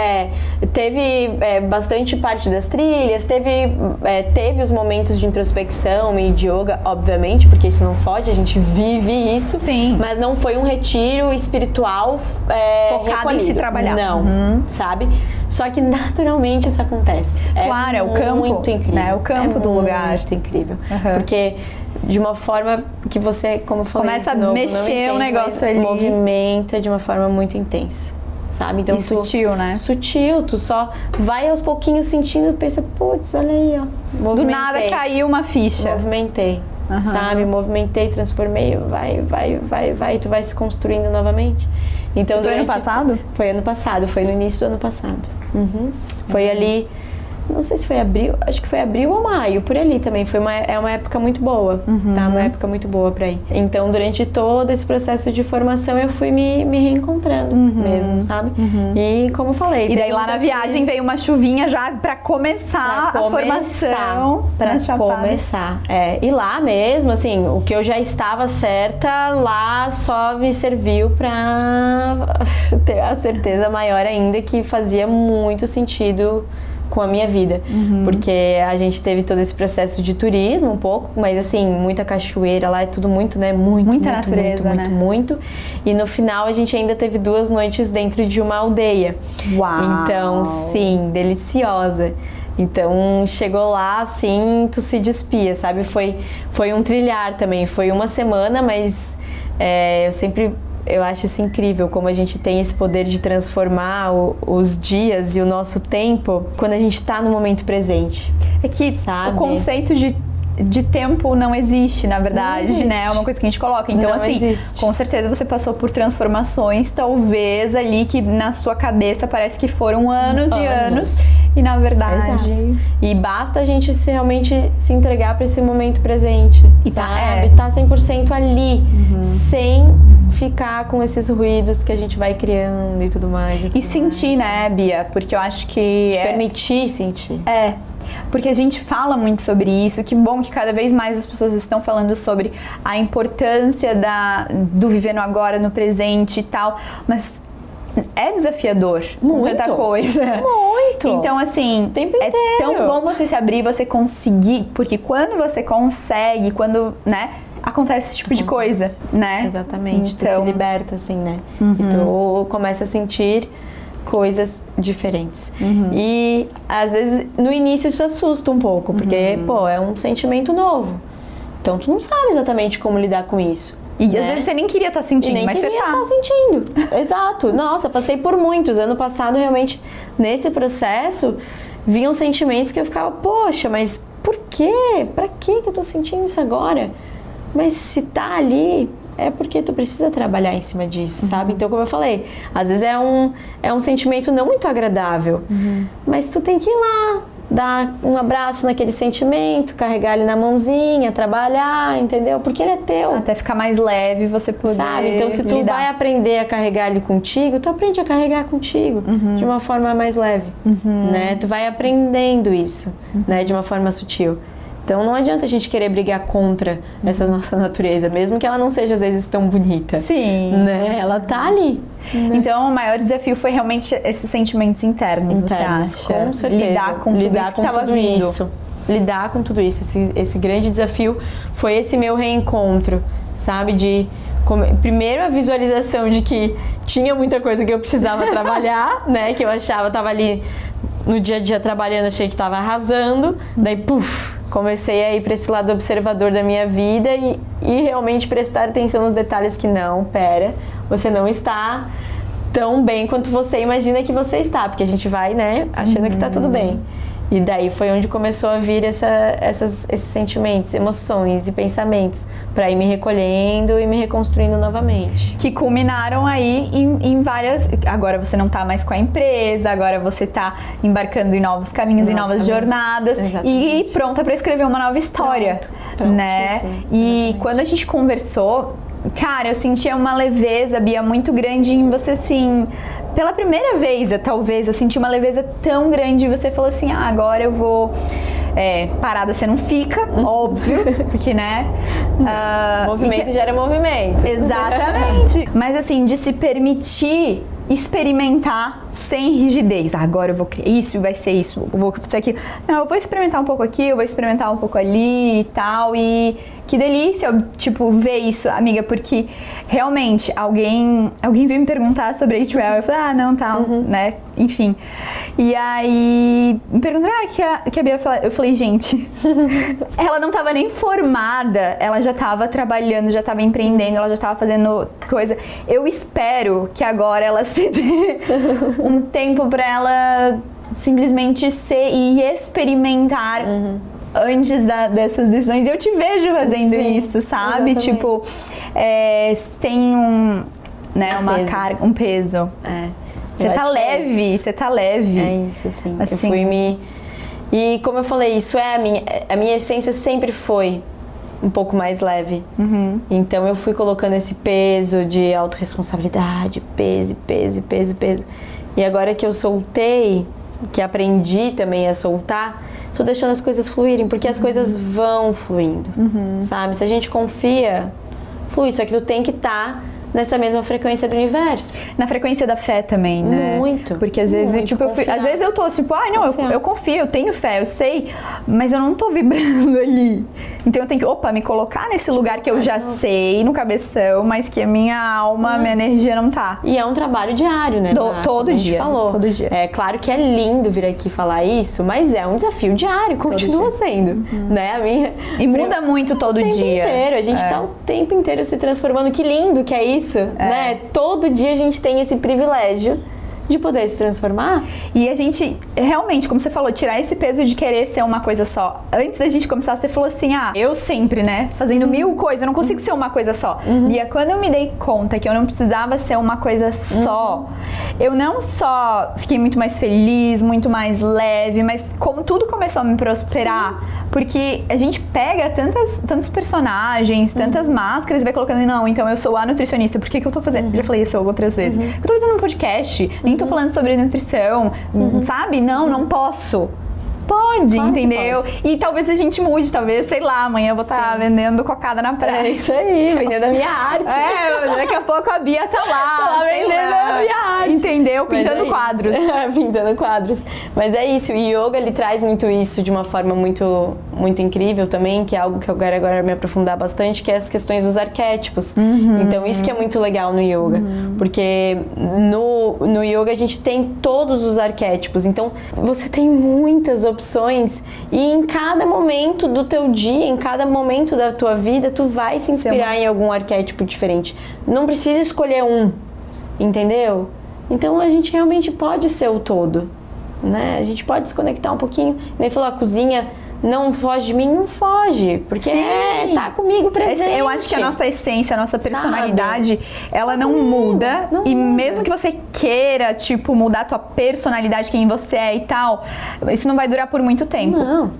teve bastante parte das trilhas, teve os momentos de introspecção e de yoga, obviamente, porque isso não foge, a gente vive isso. Sim. Mas não foi um retiro espiritual focado em se trabalhar. Não, sabe? Só que naturalmente isso acontece. Claro, é o campo. Muito incrível. Né? É o campo do lugar. Muito incrível. Porque de uma forma que você, como eu falei, começa a mexer o negócio ali. Movimenta de uma forma muito intensa. Sabe? Então, sutil, né? Sutil, tu só vai aos pouquinhos sentindo e pensa, putz, olha aí, ó. Do nada caiu uma ficha. Movimentei. Sabe? Movimentei, transformei, vai, tu vai se construindo novamente. Então, foi ano passado? Foi ano passado, foi no início do ano passado. Foi ali, não sei se foi abril, acho que foi abril ou maio, por ali também. É uma época muito boa, tá? Uma época muito boa pra ir. Então, durante todo esse processo de formação, eu fui me reencontrando mesmo, sabe? E como eu falei... E daí lá na viagem veio uma chuvinha já pra começar a formação. Pra começar. E lá mesmo, assim, o que eu já estava certa, lá só me serviu pra ter a certeza maior ainda que fazia muito sentido com a minha vida. Porque a gente teve todo esse processo de turismo um pouco, mas assim, muita cachoeira lá, é tudo muito, né? Muita natureza, né? Muito. E no final a gente ainda teve 2 noites dentro de uma aldeia. Uau! Então, sim, deliciosa. Então, chegou lá, assim, tu se despia, sabe? Foi um trilhar também, foi uma semana, mas eu acho isso incrível, como a gente tem esse poder de transformar os dias e o nosso tempo quando a gente tá no momento presente. É que sabe? O conceito de tempo não existe, na verdade, né? É uma coisa que a gente coloca. Então, não assim, existe. Com certeza você passou por transformações, talvez ali que na sua cabeça parece que foram anos e anos. E na verdade. Exato. E basta a gente realmente se entregar para esse momento presente. E sabe? Tá 100% ali, sem ficar com esses ruídos que a gente vai criando e tudo mais. E sentir, né, Bia? Porque eu acho que. Permitir sentir. Porque a gente fala muito sobre isso, que bom que cada vez mais as pessoas estão falando sobre a importância do viver no agora, no presente e tal, mas é desafiador com tanta coisa. Muito! Então, assim, o tempo é inteiro. tão bom você se abrir, você conseguir, porque quando você consegue, quando, né, acontece esse tipo de coisa, né? Exatamente, então, tu se liberta, assim, né? E tu começa a sentir coisas diferentes. E às vezes no início isso assusta um pouco, porque pô, é um sentimento novo. Então tu não sabe exatamente como lidar com isso. E às vezes você nem queria estar sentindo, mas você tá. Sentindo. Exato. Nossa, passei por muitos. Ano passado, realmente, nesse processo, vinham sentimentos que eu ficava, poxa, mas por quê? Pra que eu tô sentindo isso agora? Mas se tá ali, é porque tu precisa trabalhar em cima disso, sabe? Então, como eu falei, às vezes é um sentimento não muito agradável, mas tu tem que ir lá, dar um abraço naquele sentimento, carregar ele na mãozinha, trabalhar, entendeu? Porque ele é teu. Até ficar mais leve, você poder, sabe? Então, se tu vai aprender a carregar ele contigo, tu aprende a carregar contigo de uma forma mais leve, né? Tu vai aprendendo isso, né? De uma forma sutil. Então não adianta a gente querer brigar contra essa nossa natureza, mesmo que ela não seja às vezes tão bonita. Sim. Né? Ela tá ali. Né? Então o maior desafio foi realmente esses sentimentos internos, você acha? Com certeza. Lidar com tudo isso que estava vindo. Isso. Lidar com tudo isso. Esse grande desafio foi esse meu reencontro, sabe? Primeiro a visualização de que tinha muita coisa que eu precisava trabalhar, né? Que eu achava, tava ali no dia a dia trabalhando, achei que tava arrasando. Daí, puf, comecei a ir para esse lado observador da minha vida e realmente prestar atenção nos detalhes que não, pera, você não está tão bem quanto você imagina que você está, porque a gente vai, né, achando que tá tudo bem. E daí foi onde começou a vir esses sentimentos, emoções e pensamentos para ir me recolhendo e me reconstruindo novamente. Que culminaram aí em várias... Agora você não tá mais com a empresa, agora você tá embarcando em novos caminhos, em novas jornadas. Exatamente. E pronta para escrever uma nova história, né? E quando a gente conversou, cara, eu sentia uma leveza, Bia, muito grande em você, assim... Pela primeira vez, talvez, eu senti uma leveza tão grande e você falou assim, agora eu vou... parada você não fica, óbvio, porque, né? Movimento gera movimento. Exatamente. Mas, assim, de se permitir experimentar sem rigidez. Agora eu vou criar isso, vai ser isso, eu vou fazer aquilo. Não, eu vou experimentar um pouco aqui, eu vou experimentar um pouco ali e tal. E que delícia, tipo, ver isso, amiga, porque realmente alguém veio me perguntar sobre HRL. Eu falei, não, tal, né? Enfim. E aí me perguntaram, que a Bia falou. Eu falei, gente, ela não tava nem formada, ela já tava trabalhando, já tava empreendendo, ela já tava fazendo coisa. Eu espero que agora ela se dê um tempo pra ela simplesmente ser e experimentar antes dessas decisões. Eu te vejo fazendo isso, sabe? Exatamente. Tipo, sem uma carga, um peso. Você tá leve, você tá leve. É isso, assim. Eu fui me... E como eu falei, isso a minha essência sempre foi um pouco mais leve. Então eu fui colocando esse peso de autorresponsabilidade, peso. E agora que eu soltei, que aprendi também a soltar, tô deixando as coisas fluírem, porque as coisas vão fluindo, sabe? Se a gente confia, flui, só que tu tem que estar nessa mesma frequência do universo. Na frequência da fé também, né? Muito. Porque às vezes, Muito, às vezes eu tô tipo, não, eu confio, eu tenho fé, eu sei, mas eu não tô vibrando ali. Então eu tenho que, me colocar nesse lugar que eu já sei, no cabeção, mas que a minha alma, a minha energia não tá. E é um trabalho diário, né? Todo dia. Todo dia. É claro que é lindo vir aqui falar isso, mas é um desafio diário, continua sendo, né? A minha... E muda muito todo dia. O tempo inteiro, a gente tá o tempo inteiro se transformando. Que lindo que é isso, né? Todo dia a gente tem esse privilégio de poder se transformar. E a gente, realmente, como você falou, tirar esse peso de querer ser uma coisa só. Antes da gente começar, você falou assim, eu sempre, né, fazendo mil coisas, eu não consigo ser uma coisa só. E quando eu me dei conta que eu não precisava ser uma coisa só, eu não só fiquei muito mais feliz, muito mais leve, mas como tudo começou a me prosperar, porque a gente pega tantos personagens, tantas máscaras e vai colocando, não, então eu sou a nutricionista, por que eu tô fazendo? Já falei isso outras vezes. Eu tô fazendo um podcast, nem tô falando sobre nutrição, sabe? Não posso. Pode, claro, entendeu? Pode. E talvez a gente mude, talvez, sei lá, amanhã eu vou estar vendendo cocada na praia. É isso aí, vendendo a minha arte. Daqui a pouco a Bia tá lá vendendo a minha arte. Entendeu? Pintando quadros. Pintando quadros. Mas é isso, o yoga, ele traz muito isso de uma forma muito, muito incrível também, que é algo que eu quero agora me aprofundar bastante, que é as questões dos arquétipos. Então, isso que é muito legal no yoga, porque no yoga a gente tem todos os arquétipos, então você tem muitas opções e em cada momento do teu dia, em cada momento da tua vida, tu vai se inspirar em algum arquétipo diferente. Não precisa escolher um, entendeu? Então a gente realmente pode ser o todo, né? A gente pode desconectar um pouquinho. Nem falou, a cozinha não foge de mim, não foge, porque tá comigo presente. Eu acho que a nossa essência, a nossa personalidade, ela não muda. E mesmo que você queira, tipo, mudar a tua personalidade, quem você é e tal, isso não vai durar por muito tempo. Não.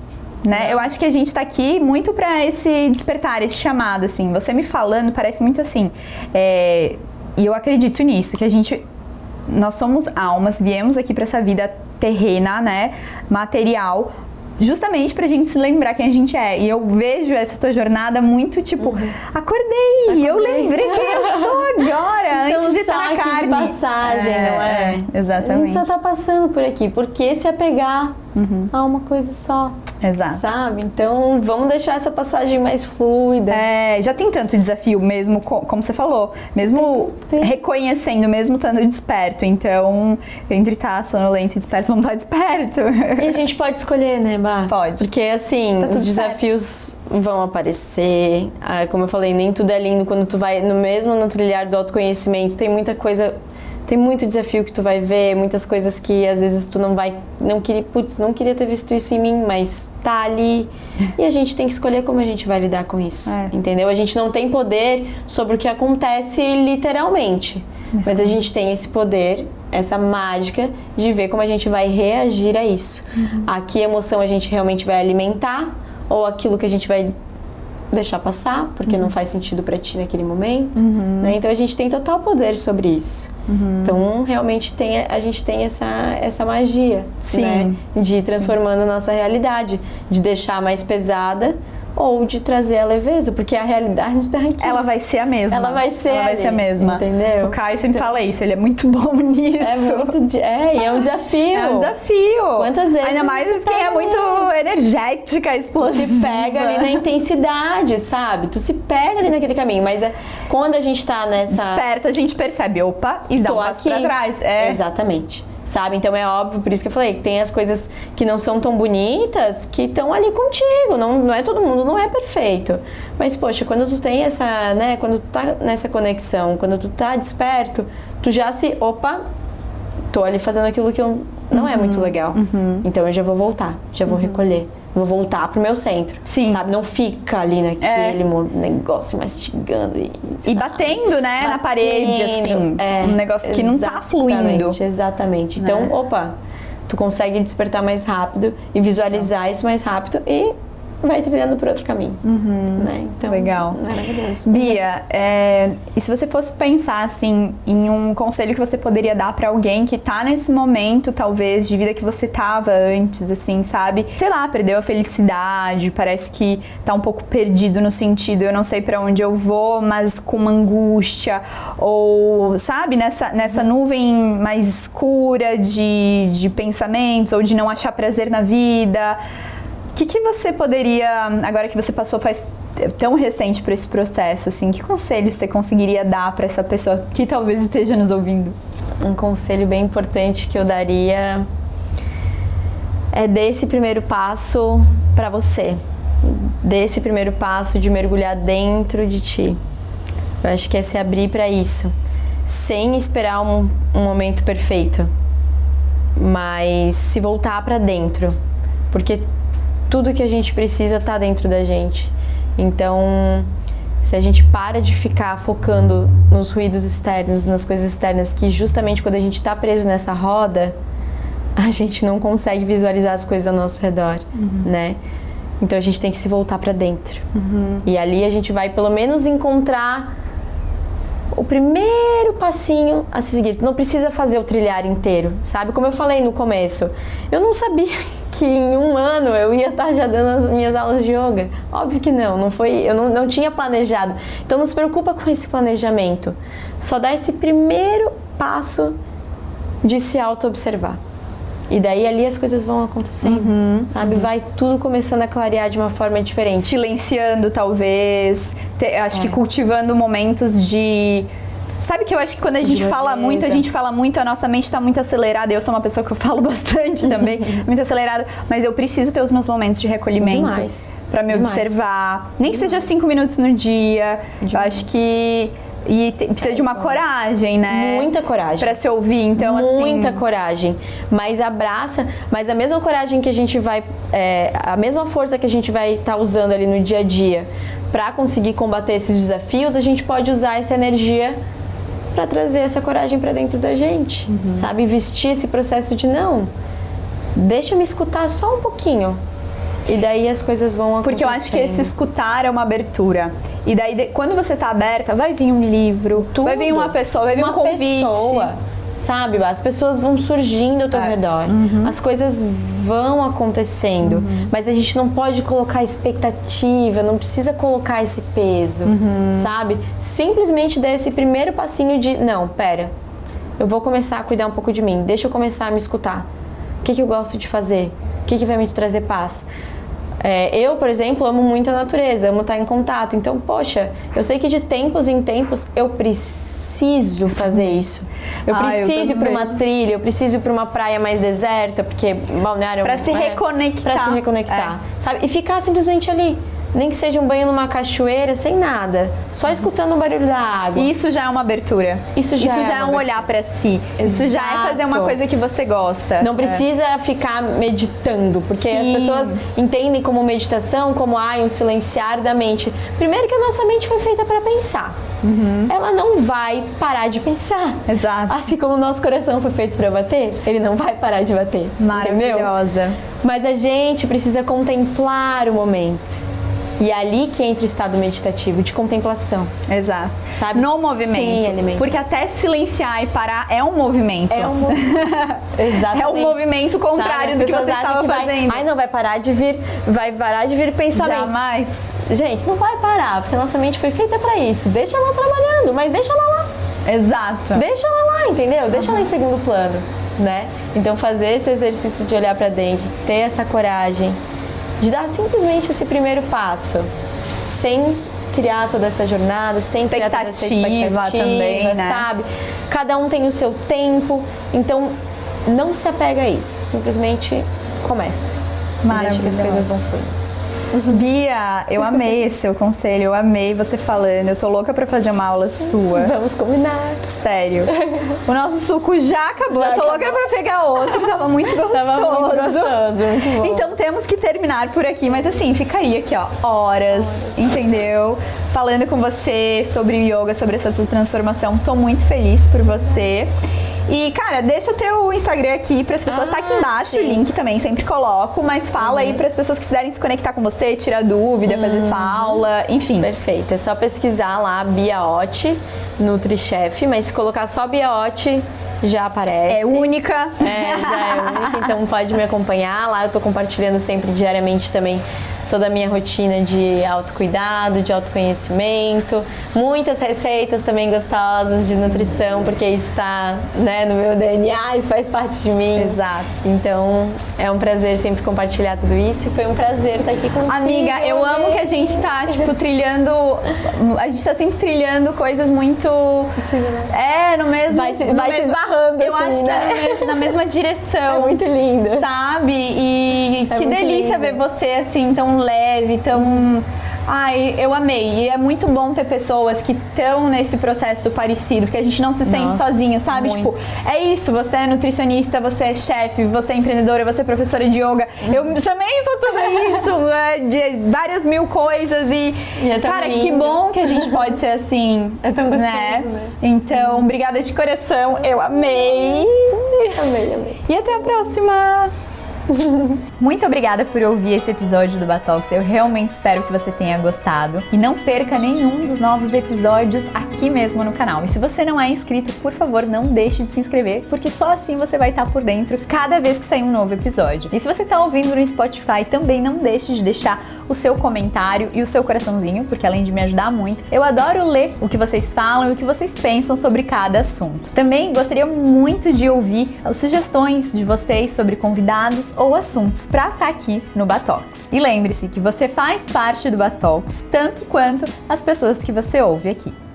Né? Eu acho que a gente tá aqui muito pra esse despertar, esse chamado, assim. Você me falando parece muito assim. E eu acredito nisso, que nós somos almas, viemos aqui pra essa vida terrena, né, material, justamente pra gente se lembrar quem a gente é. E eu vejo essa tua jornada muito tipo, acordei, eu lembrei quem eu sou agora, antes de estar na carne. De passagem, não é? Exatamente. A gente só tá passando por aqui. Por que se apegar a uma coisa só? Exato. Sabe? Então, vamos deixar essa passagem mais fluida. Já tem tanto desafio, mesmo, como você falou, mesmo reconhecendo, mesmo estando desperto. Então, entre estar sonolento e desperto, vamos estar desperto. E a gente pode escolher, né, Bá? Pode. Porque, assim, os desafios vão aparecer. Como eu falei, nem tudo é lindo quando tu vai no trilhar do autoconhecimento. Tem muita coisa... Tem muito desafio que tu vai ver, muitas coisas que às vezes tu não queria ter visto isso em mim, mas tá ali. E a gente tem que escolher como a gente vai lidar com isso, entendeu? A gente não tem poder sobre o que acontece literalmente, mas a gente tem esse poder, essa mágica de ver como a gente vai reagir a isso. A que emoção a gente realmente vai alimentar, ou aquilo que a gente vai deixar passar, porque não faz sentido pra ti naquele momento, né? Então a gente tem total poder sobre isso. Então realmente a gente tem essa magia, né? De ir transformando a nossa realidade, de deixar mais pesada ou de trazer a leveza, porque a realidade tá aqui. Ela vai ser a mesma. Ela vai ser a mesma. Entendeu? O Caio sempre fala isso, ele é muito bom nisso. E é um desafio. É um desafio. Quantas vezes? Ainda mais quem é muito energética, explosiva. Tu se pega ali na intensidade, sabe? Tu se pega ali naquele caminho, mas quando a gente tá nessa... Desperta, a gente percebe, opa, e dá um passo pra trás. Exatamente. Sabe? Então é óbvio, por isso que eu falei, que tem as coisas que não são tão bonitas que estão ali contigo. Não é todo mundo, não é perfeito. Mas, poxa, quando tu tem essa, né? Quando tu tá nessa conexão, quando tu tá desperto, tu já tô ali fazendo aquilo que não é muito legal. Então eu já vou voltar, já vou recolher. Vou voltar pro meu centro. Sim. Sabe? Não fica ali naquele negócio mastigando e batendo, né? Na parede, assim. Um negócio que não tá fluindo. Exatamente. Então, tu consegue despertar mais rápido e visualizar isso mais rápido e vai trilhando por outro caminho, né? Então, legal. Maravilhoso. Bia, e se você fosse pensar, assim, em um conselho que você poderia dar pra alguém que tá nesse momento, talvez, de vida que você tava antes, assim, sabe? Sei lá, perdeu a felicidade, parece que tá um pouco perdido no sentido, eu não sei pra onde eu vou, mas com uma angústia, ou, sabe, nessa nuvem mais escura de pensamentos, ou de não achar prazer na vida. O que você poderia, agora que você passou faz tão recente por esse processo, assim, que conselho você conseguiria dar para essa pessoa que talvez esteja nos ouvindo? Um conselho bem importante que eu daria é dê esse primeiro passo para você. Dê esse primeiro passo de mergulhar dentro de ti. Eu acho que é se abrir para isso, sem esperar um momento perfeito, mas se voltar para dentro, porque tudo que a gente precisa tá dentro da gente. Então, se a gente para de ficar focando nos ruídos externos, nas coisas externas, que justamente quando a gente tá preso nessa roda, a gente não consegue visualizar as coisas ao nosso redor, né? Então a gente tem que se voltar para dentro. E ali a gente vai pelo menos encontrar o primeiro passinho a se seguir. Não precisa fazer o trilhar inteiro, sabe? Como eu falei no começo, eu não sabia que em um ano eu ia estar já dando as minhas aulas de yoga. Óbvio que não foi, eu não tinha planejado. Então não se preocupa com esse planejamento. Só dá esse primeiro passo de se auto-observar. E daí ali as coisas vão acontecendo, sabe? Vai tudo começando a clarear de uma forma diferente. Silenciando, talvez. Acho que cultivando momentos de... Sabe que eu acho que quando a gente fala muito, a nossa mente tá muito acelerada. Eu sou uma pessoa que eu falo bastante também, muito acelerada. Mas eu preciso ter os meus momentos de recolhimento. Demais. Pra me observar. Nem que seja 5 minutos no dia. Eu acho que... E precisa de uma coragem, né? Muita coragem. Pra se ouvir, então muita coragem. Mas abraça, mas a mesma coragem que a gente vai... a mesma força que a gente vai estar usando ali no dia a dia pra conseguir combater esses desafios, a gente pode usar essa energia pra trazer essa coragem pra dentro da gente, sabe? Vestir esse processo de não, deixa eu me escutar só um pouquinho. E daí as coisas vão acontecendo. Porque eu acho que esse escutar é uma abertura. E daí, quando você tá aberta, vai vir um livro, vai vir uma pessoa, vai vir um convite. Pessoa, sabe? As pessoas vão surgindo ao teu redor. As coisas vão acontecendo. Mas a gente não pode colocar expectativa, não precisa colocar esse peso, sabe? Simplesmente dar esse primeiro passinho de, não, pera, eu vou começar a cuidar um pouco de mim. Deixa eu começar a me escutar. O que eu gosto de fazer? O que vai me trazer paz? Eu, por exemplo, amo muito a natureza, amo estar em contato. Então, poxa, eu sei que de tempos em tempos eu preciso fazer isso. Eu preciso ir para uma trilha, eu preciso ir para uma praia mais deserta, porque balneário... Para se reconectar. Para se reconectar, sabe? E ficar simplesmente ali. Nem que seja um banho numa cachoeira, sem nada. Só escutando o barulho da água. Isso já é uma abertura. Isso já é um olhar pra si. Exato. Isso já é fazer uma coisa que você gosta. Não precisa ficar meditando, porque as pessoas entendem como meditação, como um silenciar da mente. Primeiro que a nossa mente foi feita pra pensar. Ela não vai parar de pensar. Exato. Assim como o nosso coração foi feito pra bater, ele não vai parar de bater. Maravilhosa. Entendeu? Mas a gente precisa contemplar o momento. E é ali que entra o estado meditativo, de contemplação. Exato. Sabe? No movimento. Sem alimentar. Porque até silenciar e parar é um movimento. É um movimento. Exatamente. É um movimento contrário do que você estava fazendo. Não, vai parar de vir pensamentos. Jamais. Gente, não vai parar, porque a nossa mente foi feita pra isso. Deixa ela trabalhando, mas deixa ela lá. Exato. Deixa ela lá, entendeu? Deixa ela em segundo plano, né? Então fazer esse exercício de olhar pra dentro, ter essa coragem, de dar simplesmente esse primeiro passo, sem criar toda essa jornada, sem criar toda essa expectativa também, né? Sabe? Cada um tem o seu tempo, então não se apega a isso, simplesmente comece. Maravilhoso. Deixa que as coisas vão fluindo. Bia, eu amei esse seu conselho, eu amei você falando, eu tô louca pra fazer uma aula sua. Vamos combinar. Sério. O nosso suco já acabou, eu tô louca pra pegar outro, tava muito gostoso. Tava muito gostoso, muito bom. Então temos que terminar por aqui, mas assim, ficaria aqui, ó, horas, entendeu? Falando com você sobre yoga, sobre essa tua transformação, tô muito feliz por você. E, cara, deixa o teu Instagram aqui pras pessoas, tá aqui embaixo, sim. o link também, sempre coloco, mas fala aí pras pessoas que quiserem se conectar com você, tirar dúvida, fazer sua aula, enfim. Perfeito, é só pesquisar lá Bia Ott, NutriChef, mas se colocar só Bia Ott, já aparece. É única. Já é única, então pode me acompanhar lá, eu tô compartilhando sempre diariamente também toda a minha rotina de autocuidado, de autoconhecimento, muitas receitas também gostosas de nutrição, porque isso está, né, no meu DNA, isso faz parte de mim. Exato. Então é um prazer sempre compartilhar tudo isso e foi um prazer estar aqui contigo. Amiga, eu amo que a gente tá, tipo, trilhando, a gente tá sempre trilhando coisas muito... no mesmo... Vai se esbarrando, eu assim, acho né? que na mesma direção. É muito linda. Sabe? E que muito delícia lindo. ver você assim, tão leve, tão... Ai, eu amei. E é muito bom ter pessoas que estão nesse processo parecido, porque a gente não se sente sozinho, sabe? muito. Tipo, é isso, você é nutricionista, você é chefe, você é empreendedora, você é professora de yoga. Eu também sou tudo isso, de várias mil coisas e é tão cara, lindo. que bom que a gente pode ser assim. É tão gostoso, né? né? Então, obrigada de coração. Eu amei. Amei. E até a próxima! Muito obrigada por ouvir esse episódio do Batox. Eu realmente espero que você tenha gostado. E não perca nenhum dos novos episódios aqui mesmo no canal. E se você não é inscrito, por favor, não deixe de se inscrever, porque só assim você vai estar por dentro cada vez que sair um novo episódio. E se você está ouvindo no Spotify, também não deixe de deixar o seu comentário e o seu coraçãozinho, porque além de me ajudar muito, eu adoro ler o que vocês falam e o que vocês pensam sobre cada assunto. Também gostaria muito de ouvir as sugestões de vocês sobre convidados ou assuntos para estar aqui no Batox. E lembre-se que você faz parte do Batox tanto quanto as pessoas que você ouve aqui.